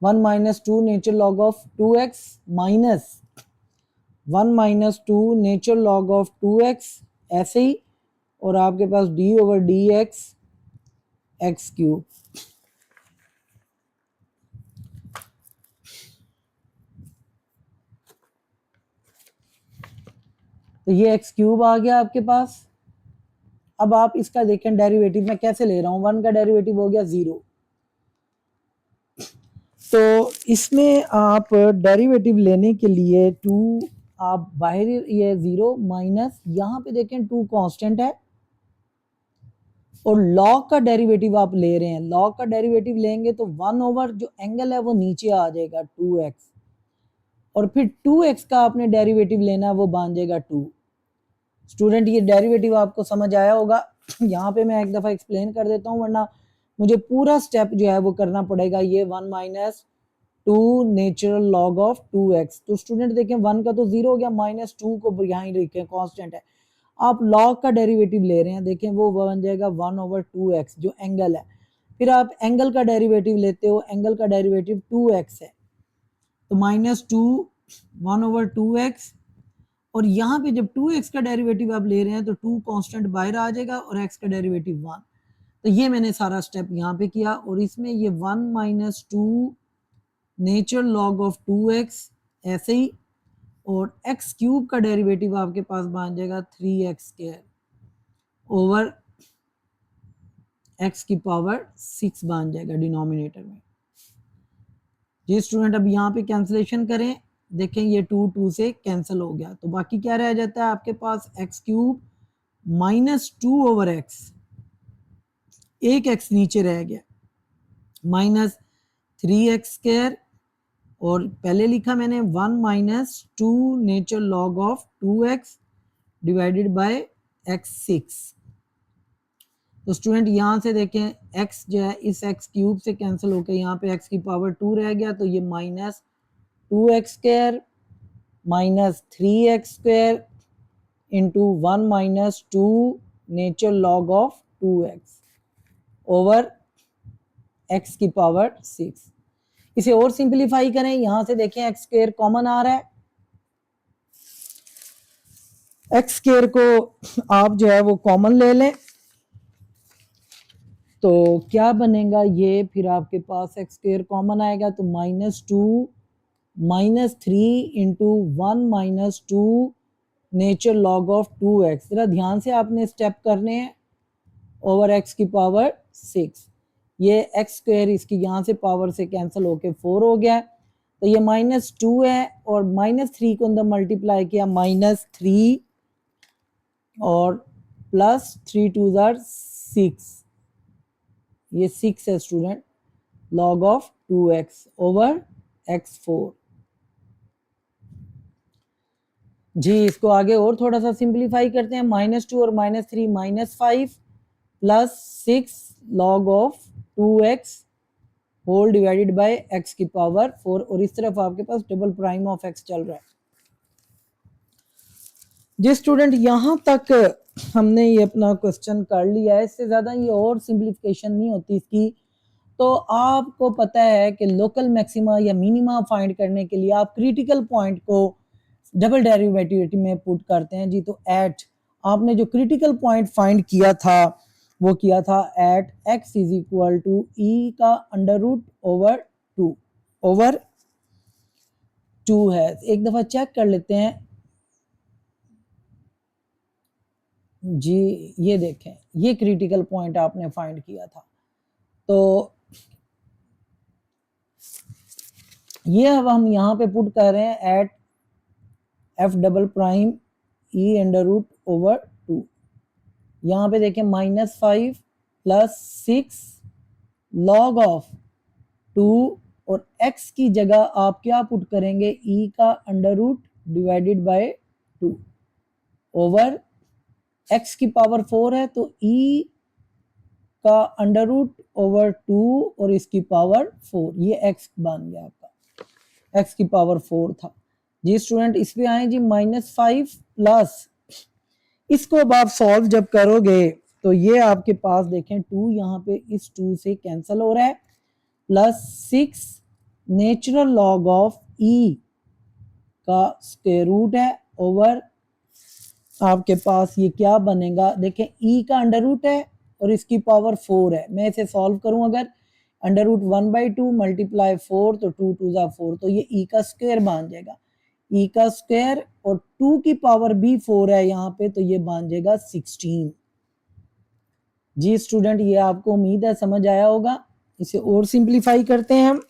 one minus two nature log of 2x माइनस 1 - 2 नेचर लॉग ऑफ 2x ऐसे ही, और आपके पास d over d x cube. तो ये एक्स क्यूब आ गया आपके पास। अब आप इसका देखें डेरिवेटिव मैं कैसे ले रहा हूं, 1 का डेरिवेटिव हो गया 0, तो इसमें आप डेरिवेटिव लेने के लिए 2 आप बाहर, ये 0 माइनस, यहाँ पे देखें 2 कांस्टेंट है, और लॉग का डेरिवेटिव आप ले रहे हैं, लॉग का डेरिवेटिव लेंगे तो 1 ओवर जो एंगल है वो नीचे आ जाएगा 2x, और फिर 2x का आपने डेरिवेटिव लेना, वो बन जाएगा 2। स्टूडेंट ये डेरिवेटिव आपको समझ आया होगा। यहाँ पे मैं एक दफा एक्सप्लेन कर देता हूँ, वरना मुझे पूरा स्टेप जो है वो करना पड़ेगा। ये 1 - 2 नेचुरल लॉग ऑफ 2x, तो स्टूडेंट देखें 1 का तो 0 हो गया, -2 को यहाँ ही लिखें, कांस्टेंट है। आप log का डेरिवेटिव ले रहे हैं, देखें वो बन जाएगा 1 ओवर 2x जो एंगल है, फिर आप एंगल का डेरिवेटिव लेते हो, एंगल का डेरिवेटिव 2x है, तो -2 1 ओवर 2x, और यहाँ पे जब 2x का डेरिवेटिव आप ले रहे हैं तो 2 कांस्टेंट बाहर आ जाएगा और x का डेरिवेटिव 1। तो ये मैंने सारा स्टेप यहाँ पे किया, और इसमें ये 1 - 2 नेचर लॉग ऑफ 2x ऐसे ही, और एक्स क्यूब का डेरिवेटिव आपके पास बन जाएगा 3x² ओवर x की पावर 6 बन जाएगा डिनोमिनेटर में। जी स्टूडेंट अब यहाँ पे कैंसिलेशन करें, देखें ये 2 से कैंसिल हो गया, तो बाकी क्या रह जाता है आपके पास, एक्स क्यूब -2 ओवर x, एक x नीचे रह गया, -3x², और पहले लिखा मैंने 1 - 2 nature log of 2x divided bye x6। तो स्टूडेंट यहाँ से देखें x जो है इस x क्यूब से कैंसिल होकर यहाँ पे x की पावर 2 रह गया, तो ये -2x² -3x² into 1 - 2 nature log of 2x over x की पावर 6। इसे और सिंपलीफाई करें, यहां से देखें x² कॉमन आ रहा है, x² को आप जो है वो कॉमन ले लें, तो क्या बनेगा ये, फिर आपके पास x² कॉमन आएगा, तो -2 -3 into 1 - 2 nature log of 2x, जरा ध्यान से आपने स्टेप करने हैं, ओवर x की पावर 6। ये x² इसकी यहाँ से पावर से कैंसिल होके 4 हो गया, तो ये -2 है, और -3 को अंदर मल्टीप्लाई किया, -3 और प्लस 3 2 जार 6, ये 6 है student, log of 2x over x4। जी इसको आगे और थोड़ा सा सिंप्लीफाई करते हैं, -2 और -3 -5 plus 6 log of 2x whole divided by x की पावर 4, और इस तरफ आपके पास डबल प्राइम ऑफ x चल रहा है। जी स्टूडेंट यहाँ तक हमने ये अपना क्वेश्चन कर लिया है, इससे ज़्यादा ये और सिंप्लीफिकेशन नहीं होती इसकी। तो आपको पता है कि लोकल मैक्सिमा या मिनिमा फाइंड करने के लिए आप क्रिटिकल पॉइंट को डबल डेरिवेटिव में पुट करते हैं। जी तो एट आपने जो क्रिटिकल पॉइंट फाइंड किया था वो किया था at x is equal to e का अंडर रूट ओवर 2 है। एक दफा चेक कर लेते हैं। जी ये देखें, ये क्रिटिकल पॉइंट आपने फाइंड किया था, तो ये अब हम यहाँ पे पुट कर रहे हैं at f double prime e under root over 2। यहाँ पे देखें -5 प्लस 6 लॉग ऑफ 2, और x की जगह आप क्या पुट करेंगे, e का under root divided by 2 over x की पावर 4 है तो e का अंडर रूट ओवर 2 और इसकी पावर 4, ये x बन गया आपका, x की पावर 4 था। जी स्टूडेंट इस पे आए जी -5 प्लस, इसको अब आप सॉल्व जब करोगे तो ये आपके पास देखें 2 यहाँ पे इस 2 से कैंसिल हो रहा है, plus 6 natural log of e का स्क्वायर रूट है ओवर आपके पास ये क्या बनेगा, देखें e का अंडर रूट है और इसकी पावर 4 है। मैं इसे सॉल्व करूं अगर, अंडर रूट 1/2 मल्टीप्लाई 4 तो 2 2 ज़ा 4, तो ये e का स्क्वायर बन जाएगा, e का स्क्वायर और 2 की पावर भी 4 है यहाँ पे, तो ये बन जाएगा 16। जी स्टूडेंट ये आपको उम्मीद है समझ आया होगा। इसे और सिंप्लीफाई करते हैं हम,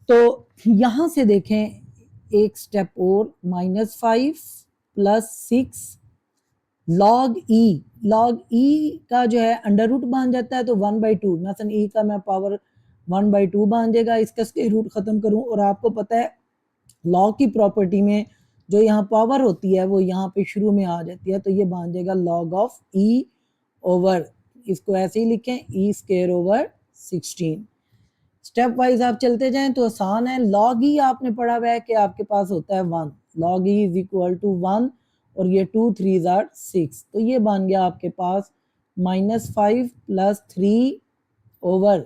तो यहां से देखें एक स्टेप और, -5 प्लस 6 लॉग ई का जो है अंडर रूट बन जाता है तो 1/2, मसलन ई का मैं पावर 1/2 बन जाएगा, इसका स्क्वायर रूट खत्म करूं, और आपको पता है लॉग की प्रॉपर्टी में जो यहाँ पावर होती है वो यहाँ पे शुरू में आ जाती है, तो ये बन जाएगा लॉग ऑफ ई ओवर, इसको ऐसे ही लिखें E square over 16। Step wise आप चलते जाएं तो आसान है। लॉग ई आपने पढ़ा हुआ है कि आपके पास होता है 1, log e is equal to 1, और ये 2 3 ज़ार 6, तो ये बन गया आपके पास -5 plus 3 over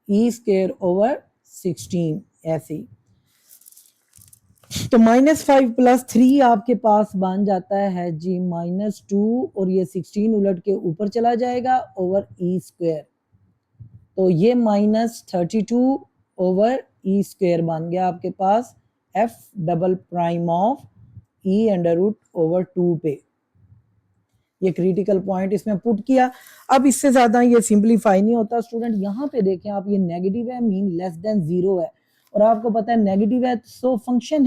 E square over 16 ऐसे ही। तो -5 प्लस 3 आपके पास बन जाता है जी -2, और ये 16 उलट के ऊपर चला जाएगा ओवर ई स्क्वायर, तो ये -32 ओवर ई स्क्वायर बन गया आपके पास f double prime of e under root over 2 पे। ये क्रिटिकल पॉइंट इसमें पुट किया। अब इससे ज्यादा ये सिंप्लीफाई नहीं होता स्टूडेंट। यहाँ पे देखें आप, ये नेगेटिव है, मीन लेस देन 0 है, और आपको पता है नेगेटिव है, सो फंक्शन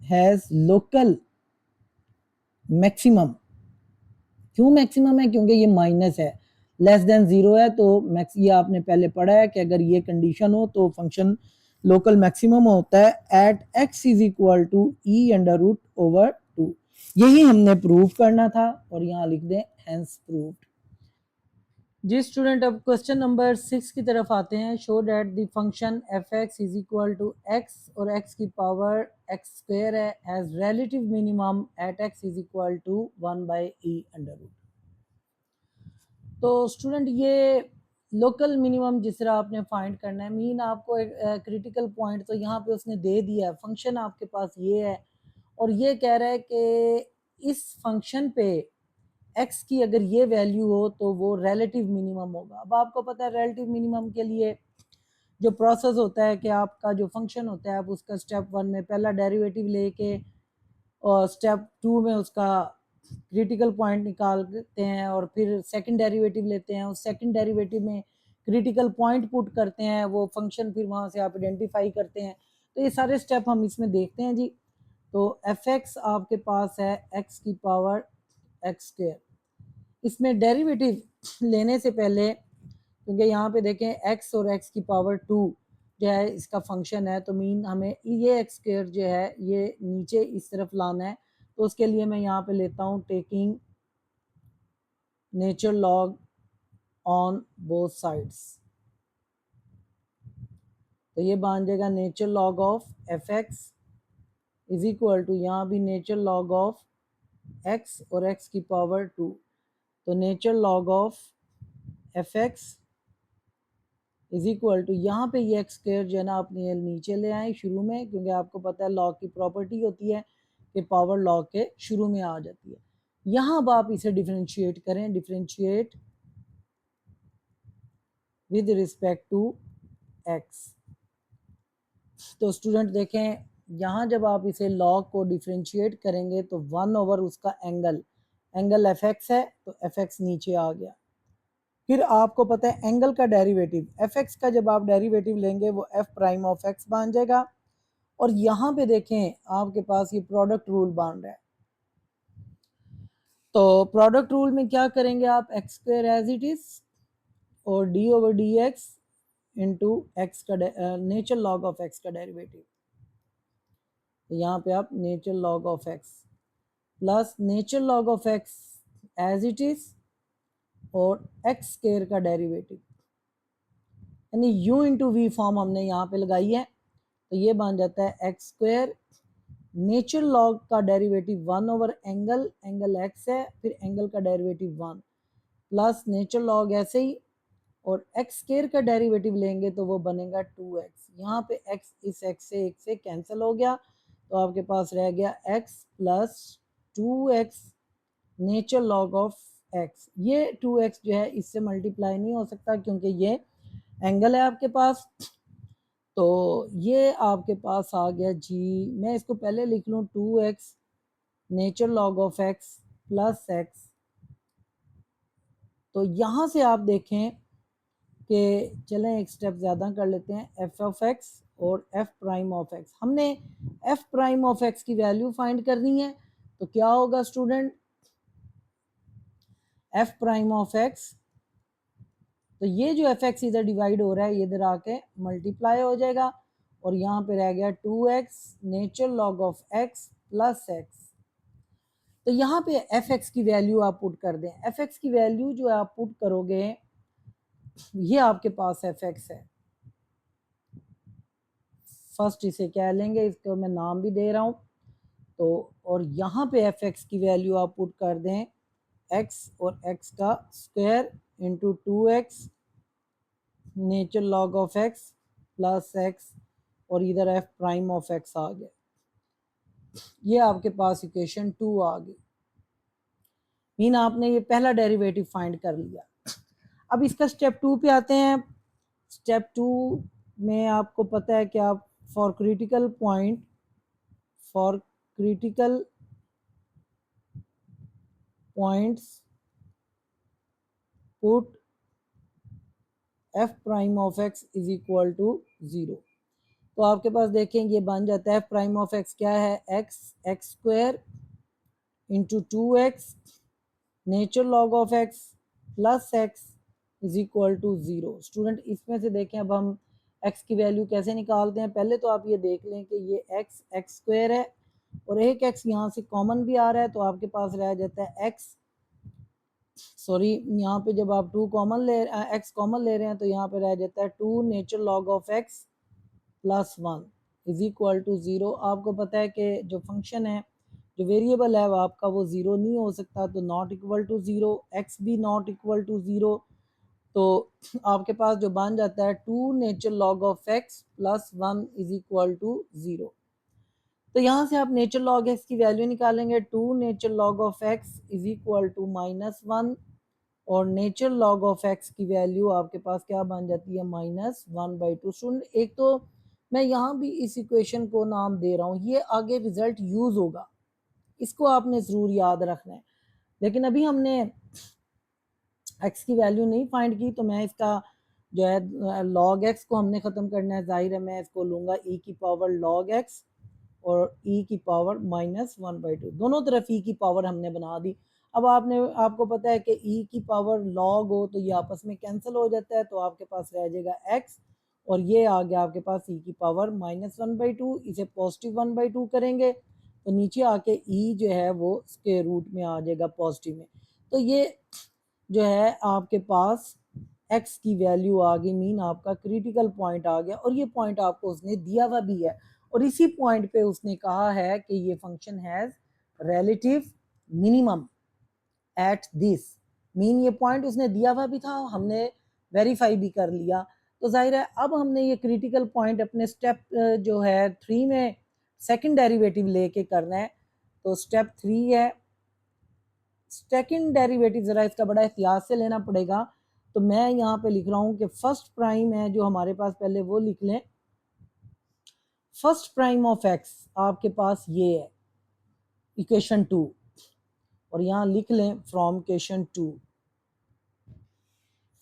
हैज लोकल मैक्सिमम। क्यों मैक्सिमम है, क्योंकि ये माइनस है, लेस देन 0 है, तो मैक्स, ये आपने पहले पढ़ा है कि अगर ये कंडीशन हो तो फंक्शन लोकल मैक्सिमम होता है at x is equal to e under root over 2। यही हमने प्रूव करना था, और यहाँ लिख दें हेंस प्रूव्ड। जी स्टूडेंट अब क्वेश्चन नंबर 6 की तरफ आते हैं। Show that the function f x is equal to x, और x की पावर x स्क्वायर है, has relative minimum at x is equal to 1/e under root. तो स्टूडेंट ये लोकल मिनिमम जिस तरह आपने फाइंड करना है, मीन आपको एक क्रिटिकल पॉइंट तो यहाँ पे उसने दे दिया है, फंक्शन आपके पास ये है, और ये कह रहा है कि इस फंक्शन पे x की अगर ये वैल्यू हो तो वो रिलेटिव मिनिमम होगा। अब आपको पता है रिलेटिव मिनिमम के लिए जो प्रोसेस होता है कि आपका जो फंक्शन होता है, आप उसका स्टेप 1 में पहला डेरिवेटिव लेके और स्टेप 2 में उसका क्रिटिकल पॉइंट निकालते हैं, और फिर सेकंड डेरिवेटिव लेते हैं, उस सेकंड डेरिवेटिव में क्रिटिकल पॉइंट पुट करते हैं, वो फंक्शन फिर वहाँ से आप आइडेंटिफाई करते हैं। तो ये सारे स्टेप हम इसमें देखते हैं जी। तो एफ एक्स आपके पास है एक्स की पावर एक्स स्क्वायर। इसमें डेरिवेटिव लेने से पहले, क्योंकि यहाँ पे देखें एक्स और एक्स की पावर 2 जो है इसका फंक्शन है, तो मीन हमें ये एक्स स्क्वायर जो है ये नीचे इस तरफ लाना है। तो उसके लिए मैं यहाँ पे लेता हूँ taking nature log on both sides. तो ये बन जाएगा nature log of f x is equal to, यहाँ भी नेचर लॉग ऑफ एक्स और एक्स की पावर 2। तो nature log of f x is equal to, यहाँ पे ये एक्स स्क्वायर जो है ना अपने नीचे ले आए शुरू में, क्योंकि आपको पता है लॉग की प्रॉपर्टी होती है कि पावर लॉग के शुरू में आ जाती है। यहाँ अब आप इसे डिफरेंशिएट करें, differentiate with respect to x. तो स्टूडेंट देखें यहाँ जब आप इसे लॉग को डिफरेंशिएट करेंगे तो 1 ओवर उसका एंगल एफ एक्स है, तो एफ एक्स नीचे आ गया। फिर आपको पता है एंगल का डेरिवेटिव एफ एक्स का जब आप डेरिवेटिव लेंगे वो एफ प्राइम ऑफ एक्स बन जाएगा। और यहाँ पे देखें आपके पास ये प्रोडक्ट रूल बन रहा है। तो प्रोडक्ट रूल में क्या करेंगे आप, x square as it is और d over d x into x का नेचर लॉग ऑफ एक्स का डेरिवेटिव। तो यहाँ पे आप nature log of x plus nature log of x as it is और एक्स स्क्वायर का डेरिवेटिव, यानी यू इंटू वी फॉर्म हमने यहाँ पे लगाई है। तो ये बन जाता है एक्स स्क्वायर नेचर लॉग का डेरिवेटिव 1 ओवर एंगल एक्स है, फिर एंगल का डेरिवेटिव 1 प्लस नेचर लॉग ऐसे ही, और एक्स स्क्वायर का डेरिवेटिव लेंगे तो वो बनेगा 2x। यहाँ पे x इस x से एक से कैंसिल हो गया, तो आपके पास रह गया x plus 2x nature log of x। ये 2x जो है इससे मल्टीप्लाई नहीं हो सकता क्योंकि ये एंगल है आपके पास। तो ये आपके पास आ गया जी, मैं इसको पहले लिख लूँ 2x nature log of x plus x। तो यहाँ से आप देखें कि चलें एक स्टेप ज़्यादा कर लेते हैं, एफ ऑफ एक्स और एफ प्राइम ऑफ एक्स। हमने एफ प्राइम ऑफ एक्स की वैल्यू फाइंड करनी है। तो क्या होगा student, F prime of x, तो ये जो एफ एक्स इधर डिवाइड हो रहा है ये इधर आके मल्टीप्लाई हो जाएगा, और यहाँ पे रह गया 2x nature log of x plus x। तो यहाँ पे एफ एक्स की वैल्यू आप पुट कर दें। एफ एक्स की वैल्यू जो आप पुट करोगे ये आपके पास एफ एक्स है। फर्स्ट इसे क्या लेंगे, इसको मैं नाम भी दे रहा हूँ। तो और यहाँ पे एफ एक्स की वैल्यू आप पुट कर दें x और x का square into 2x nature log of x plus x, और इधर एफ प्राइम ऑफ x आ गया। ये आपके पास इक्वेशन 2 आ गई। मीन आपने ये पहला डेरिवेटिव फाइंड कर लिया। अब इसका स्टेप 2 पे आते हैं। स्टेप 2 में आपको पता है कि आप for critical points put f prime of x is equal to 0। तो आपके पास देखें ये बन जाता है एफ प्राइम ऑफ एक्स क्या है, x square into 2x nature log of x plus x is equal to 0। Student इसमें से देखें अब हम x की वैल्यू कैसे निकालते हैं। पहले तो आप ये देख लें कि ये एक्स स्क्वायर है और एक x यहाँ से कॉमन भी आ रहा है, तो आपके पास रह जाता है x, सॉरी यहाँ पे जब आप x कॉमन ले रहे हैं तो यहाँ पे रह जाता है 2 nature log of x plus 1 is equal to 0। आपको पता है कि जो फंक्शन है, जो वेरिएबल है वो आपका वो 0 नहीं हो सकता, तो नॉट इक्वल टू 0, x भी नॉट इक्वल टू 0। तो आपके पास जो बन जाता है 2 nature log of x plus 1 is equal to 0। तो यहाँ से आप नेचर लॉग x की वैल्यू निकालेंगे, 2 nature log of x is equal to -1, और नेचर लॉग ऑफ x की वैल्यू आपके पास क्या बन जाती है -1/2। स्टूडेंट एक तो मैं यहाँ भी इस इक्वेशन को नाम दे रहा हूँ, ये आगे रिजल्ट यूज होगा, इसको आपने ज़रूर याद रखना है। लेकिन अभी हमने x की वैल्यू नहीं फाइंड की, तो मैं इसका जो है log x को हमने ख़त्म करना है, जाहिर है मैं इसको लूँगा e की पावर log x और e की पावर -1/2, दोनों तरफ e की पावर हमने बना दी। अब आपको पता है कि e की पावर log हो तो ये आपस में कैंसिल हो जाता है, तो आपके पास रह जाएगा x और ये आ गया आपके पास e की पावर -1/2। इसे पॉजिटिव 1/2 करेंगे तो नीचे आके e जो है वो स्क्वायर रूट में आ जाएगा पॉजिटिव में। तो ये जो है आपके पास x की वैल्यू आ गई, मीन आपका क्रिटिकल पॉइंट आ गया, और ये पॉइंट आपको उसने दिया हुआ भी है, और इसी पॉइंट पे उसने कहा है कि ये function has relative minimum at this, mean ये पॉइंट उसने दिया हुआ भी था, हमने वेरीफाई भी कर लिया। तो जाहिर है अब हमने ये क्रिटिकल पॉइंट अपने स्टेप जो है 3 में सेकंड डेरिवेटिव लेके करना है। तो स्टेप 3 है, सेकंड डेरिवेटिव जरा इसका बड़ा एहतियात से लेना पड़ेगा। तो मैं यहाँ पे लिख रहा हूँ कि फर्स्ट प्राइम है जो हमारे पास, पहले वो लिख लें। फर्स्ट प्राइम ऑफ एक्स आपके पास ये है इक्वेशन 2, और यहाँ लिख लें फ्रॉम इक्वेशन 2,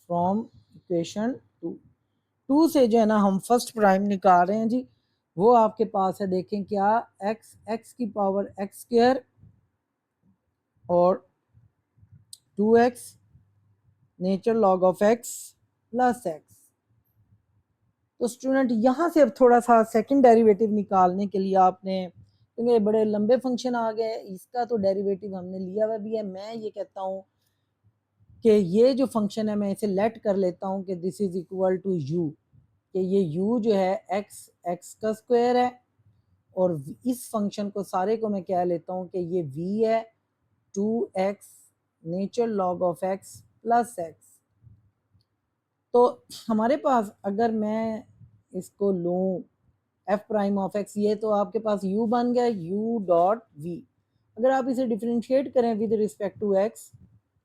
फ्रॉम इक्वेशन 2 से जो है ना हम फर्स्ट प्राइम निकाल रहे हैं जी। वो आपके पास है, देखें क्या, x की पावर x स्क्वायर और 2x nature log of x plus x। तो स्टूडेंट यहाँ से अब थोड़ा सा सेकंड डेरिवेटिव निकालने के लिए आपने, क्योंकि बड़े लंबे फंक्शन आ गए, इसका तो डेरिवेटिव हमने लिया हुआ भी है। मैं ये कहता हूँ कि ये जो फंक्शन है मैं इसे लेट कर लेता हूँ कि this is equal to u, कि ये u जो है x का स्क्वायर है, और इस फंक्शन को सारे को मैं कह लेता हूँ कि ये v है 2x nature log of x plus x। तो हमारे पास अगर मैं इसको लूँ f प्राइम ऑफ x, ये तो आपके पास u बन गया u डॉट v। अगर आप इसे डिफरेंशिएट करें with respect to x,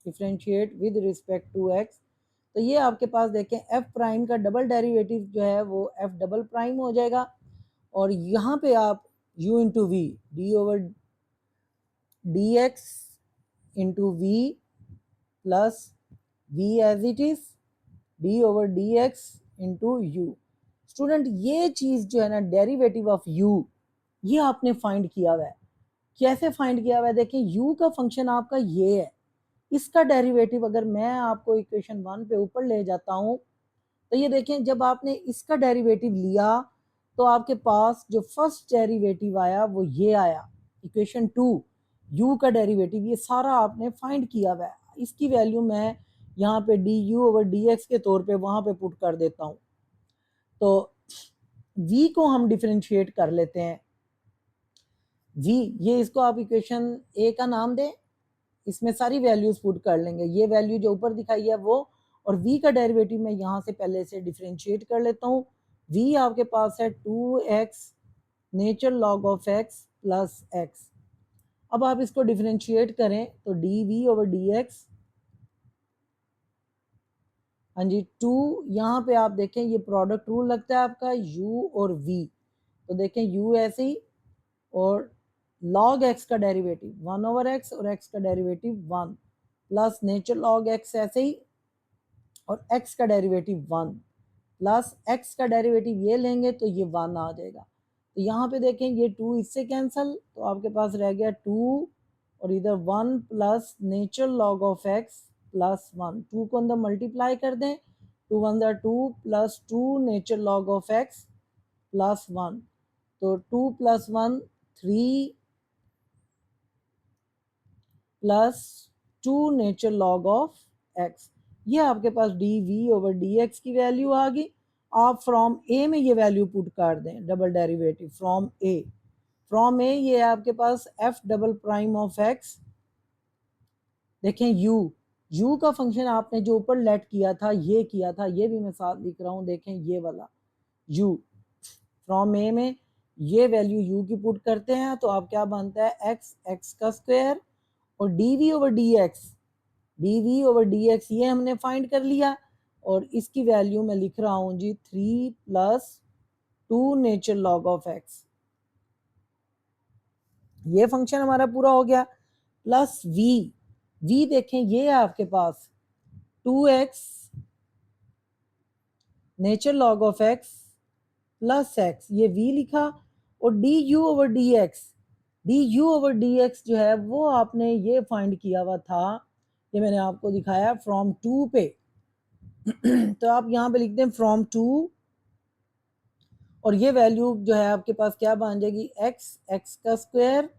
differentiate with respect to x, तो ये आपके पास देखें f प्राइम का डबल डेरिवेटिव जो है वो f डबल प्राइम हो जाएगा, और यहाँ पे आप u into v d over d x into v plus v as it is d over d x into u. Student ये चीज़ जो है ना डेरिवेटिव ऑफ u, ये आपने फाइंड किया हुआ है। कैसे फाइंड किया हुआ है, देखें u का फंक्शन आपका ये है, इसका डेरिवेटिव अगर मैं आपको इक्वेशन 1 पे ऊपर ले जाता हूँ तो ये देखें जब आपने इसका डेरिवेटिव लिया तो आपके पास जो फर्स्ट डेरिवेटिव आया वो ये आया इक्वेशन 2, u का डेरिवेटिव, ये सारा आपने फाइंड किया हुआ है। इसकी वैल्यू मैं यहाँ पे D you over d x के तौर पे वहाँ पे पुट कर देता हूँ। तो v को हम डिफरेंशिएट कर लेते हैं, v ये इसको आप इक्वेशन a का नाम दें, इसमें सारी वैल्यूज पुट कर लेंगे, ये वैल्यू जो ऊपर दिखाई है वो, और v का डेरिवेटिव मैं यहाँ से पहले से डिफरेंशिएट कर लेता हूँ। v आपके पास है 2x nature log of x plus x। अब आप इसको डिफरेंशिएट करें तो dv ओवर dx, हाँ जी 2, यहाँ पे आप देखें ये प्रोडक्ट रूल लगता है आपका u और v, तो देखें u ऐसे ही, और log x का डेरिवेटिव 1 ओवर x और x का derivative 1 plus nature log x ऐसे ही, और x का डेरिवेटिव 1 प्लस x का डेरिवेटिव ये लेंगे तो ये 1 आ जाएगा। तो यहाँ पे देखें ये 2 इससे कैंसिल, तो आपके पास रह गया 2 और इधर 1 plus nature log of x plus 1, 2 को अंदर मल्टीप्लाई कर दें, 2 1 2 plus 2 nature log of x plus 1, तो 2 plus 1 3 plus 2 nature log of x। ये आपके पास d v over d x की वैल्यू आ गई। आप फ्रॉम ए में ये वैल्यू पुट कर दें, double derivative from A, from A ये आपके पास f double prime of x, देखें यू का फंक्शन आपने जो ऊपर लेट किया था ये किया था, ये भी मैं साथ लिख रहा हूँ, देखें ये वाला यू, फ्रॉम ए में ये वैल्यू यू की पुट करते हैं तो आप क्या बनता है एक्स का स्क्वायर, और d v over d x, d v over d x ये हमने फाइंड कर लिया, और इसकी वैल्यू मैं लिख रहा हूँ जी 3 plus 2 nature log of x. ये फंक्शन हमारा पूरा हो गया, प्लस वी देखें ये है आपके पास 2x nature log of x plus x, ये v लिखा, और D you over d x, D you over d x जो है वो आपने ये फाइंड किया हुआ था, ये मैंने आपको दिखाया फ्रॉम टू पे। तो आप यहाँ पे लिखते हैं फ्रॉम टू, और ये वैल्यू जो है आपके पास क्या बन जाएगी, एक्स, एक्स का स्क्वायर,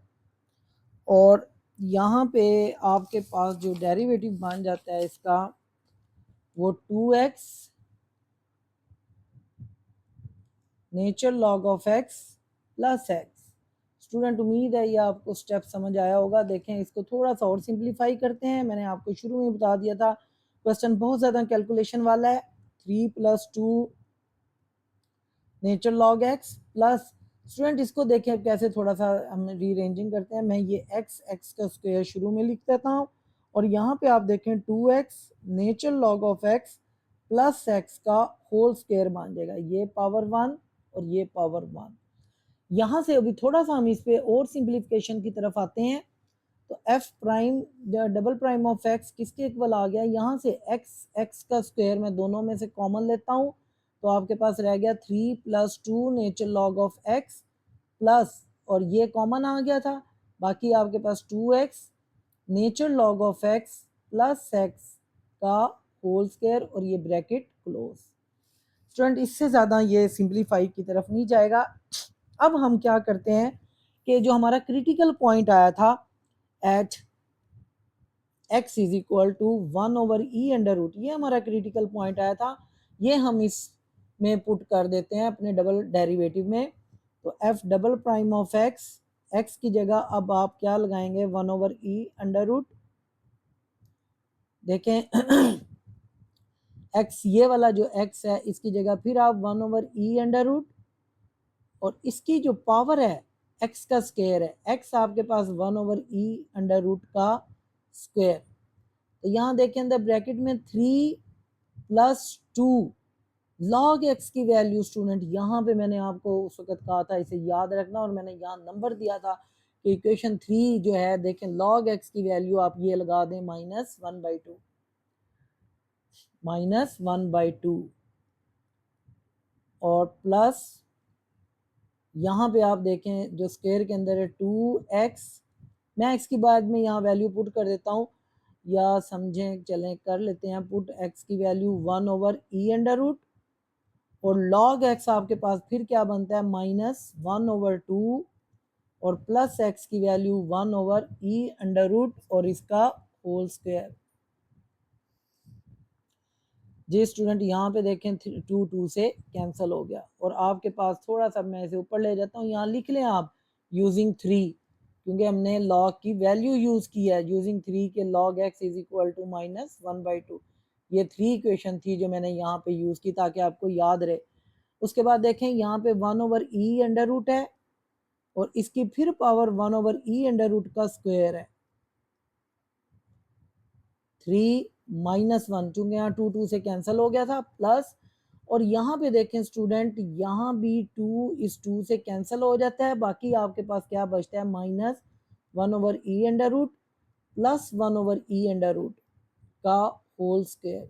और यहाँ पे आपके पास जो डेरिवेटिव बन जाता है इसका वो 2x nature log of x plus x. Student उम्मीद है ये आपको स्टेप समझ आया होगा। देखें इसको थोड़ा सा और सिंप्लीफाई करते हैं। मैंने आपको शुरू में बता दिया था क्वेश्चन बहुत ज़्यादा कैलकुलेशन वाला है। 3 + 2 nature log x plus, student इसको देखें कैसे थोड़ा सा हम रीअरेंजिंग करते हैं। मैं ये एक्स, एक्स का स्क्वायर शुरू में लिख देता हूँ, और यहाँ पे आप देखें 2x nature log of x plus x का होल स्क्वायर बन जाएगा, ये पावर 1 और ये पावर 1। यहाँ से अभी थोड़ा सा हम इस पे और सिंप्लीफिकेशन की तरफ आते हैं। तो F prime double prime of x किसके इक्वल आ गया, यहाँ से एक्स, एक्स का स्क्वायर मैं दोनों में से कॉमन लेता हूँ, तो आपके पास रह गया 3 + 2 nature log of x plus, और ये कॉमन आ गया था, बाकी आपके पास 2x nature log of x plus x का होल स्क्वायर, और ये ब्रैकेट क्लोज। स्टूडेंट इससे ज़्यादा ये सिंप्लीफाई की तरफ नहीं जाएगा। अब हम क्या करते हैं कि जो हमारा क्रिटिकल पॉइंट आया था at x is equal to 1/e√, ये हमारा क्रिटिकल पॉइंट आया था, ये हम इस में पुट कर देते हैं अपने डबल डेरिवेटिव में। तो f double prime of x, x की जगह अब आप क्या लगाएंगे 1/e√। देखें x, ये वाला जो x है इसकी जगह फिर आप 1/e√, और इसकी जो पावर है x का स्क्वायर है, x आपके पास 1/e√, का स्क्वायर। तो यहाँ देखें अंदर ब्रैकेट में 3 + 2 लॉग एक्स की वैल्यू। स्टूडेंट यहाँ पे मैंने आपको उस वक्त कहा था इसे याद रखना, और मैंने यहाँ नंबर दिया था कि इक्वेशन 3 जो है देखें लॉग एक्स की वैल्यू आप ये लगा दें -1/2, -1/2, और प्लस यहाँ पे आप देखें जो स्क्वायर के अंदर है 2x, मैं x की बाद में यहाँ वैल्यू पुट कर देता हूँ, या समझें चलें कर लेते हैं पुट x की वैल्यू 1/e√, और log x आपके पास फिर क्या बनता है -1/2, और प्लस x की वैल्यू 1/e√, और इसका होल स्क्वायर। जी स्टूडेंट यहाँ पे देखें 2 से कैंसिल हो गया, और आपके पास थोड़ा सा मैं इसे ऊपर ले जाता हूँ, यहाँ लिख लें आप यूजिंग 3, क्योंकि हमने लॉग की वैल्यू यूज की है यूजिंग 3 के log x is equal to -1/2। ये 3 इक्वेशन थी जो मैंने यहाँ पे यूज की ताकि आपको याद रहे। उसके बाद देखें यहाँ पे 1/e√, है, और इसकी फिर पावर 1/e√, का स्क्वायर है 3 -1, चूंकि यहाँ 2 से कैंसिल हो गया था, प्लस, और यहाँ पे देखें स्टूडेंट यहाँ भी 2 इस 2 से कैंसिल हो जाता है, बाकी आपके पास क्या बचता है -1/e√, प्लस 1/e√, का होल स्क्वायर।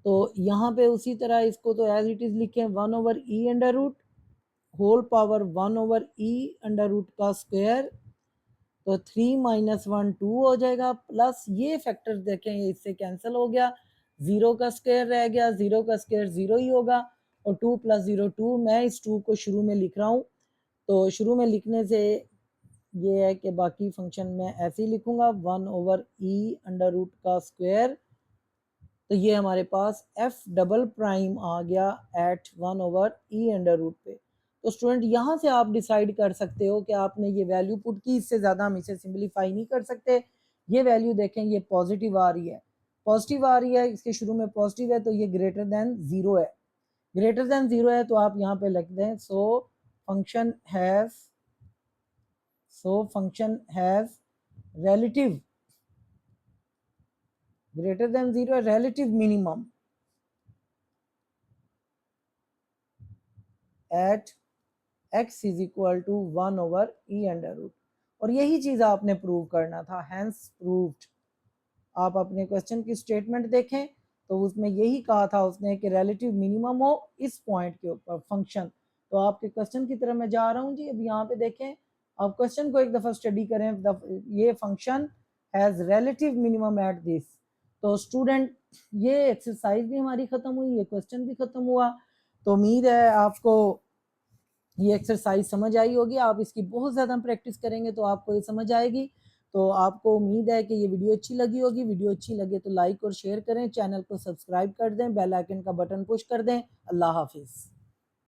तो यहाँ पे उसी तरह इसको तो एज इट इज लिखें 1/e√, होल पावर 1/e√, का स्क्वायर। तो 3 - 1 2 हो जाएगा, प्लस ये फैक्टर देखें इससे कैंसिल हो गया, 0 का स्क्वायर रह गया, 0 का स्क्वायर 0 ही होगा, और 2 + 0 2। मैं इस 2 को शुरू में लिख रहा हूँ, तो शुरू में लिखने से ये है कि बाकी फंक्शन में ऐसे ही लिखूंगा 1/e√, का स्क्वायर। तो ये हमारे पास f डबल प्राइम आ गया एट 1/e√, पे। तो स्टूडेंट यहाँ से आप डिसाइड कर सकते हो कि आपने ये वैल्यू पुट की, इससे ज़्यादा हम इसे सिंप्लीफाई नहीं कर सकते। ये वैल्यू देखें ये पॉजिटिव आ रही है, पॉजिटिव आ रही है, इसके शुरू में पॉजिटिव है, तो ये ग्रेटर देन 0 है, ग्रेटर देन 0 है, तो आप यहाँ पे लिख दें function has relative greater than 0 relative minimum at x is equal to 1/e√, और यही चीज आपने प्रूव करना था, हैंस प्रूव्ड। आप अपने क्वेश्चन की स्टेटमेंट देखें, तो उसमें यही कहा था उसने कि रिलेटिव मिनिमम हो इस पॉइंट के ऊपर फंक्शन। तो आपके क्वेश्चन की तरफ मैं जा रहा हूँ जी। अब यहाँ पे देखें, आप क्वेश्चन को एक दफ़ा स्टडी करें। ये function has relative minimum at this. तो स्टूडेंट, ये एक्सरसाइज भी हमारी ख़त्म हुई, ये क्वेश्चन भी ख़त्म हुआ। तो उम्मीद है आपको ये एक्सरसाइज समझ आई होगी। आप इसकी बहुत ज़्यादा प्रैक्टिस करेंगे तो आपको ये समझ आएगी। तो आपको उम्मीद है कि ये वीडियो अच्छी लगी होगी। वीडियो अच्छी लगे तो लाइक और शेयर करें, चैनल को सब्सक्राइब कर दें, बेल आइकन का बटन पुश कर दें। अल्लाह हाफिज़।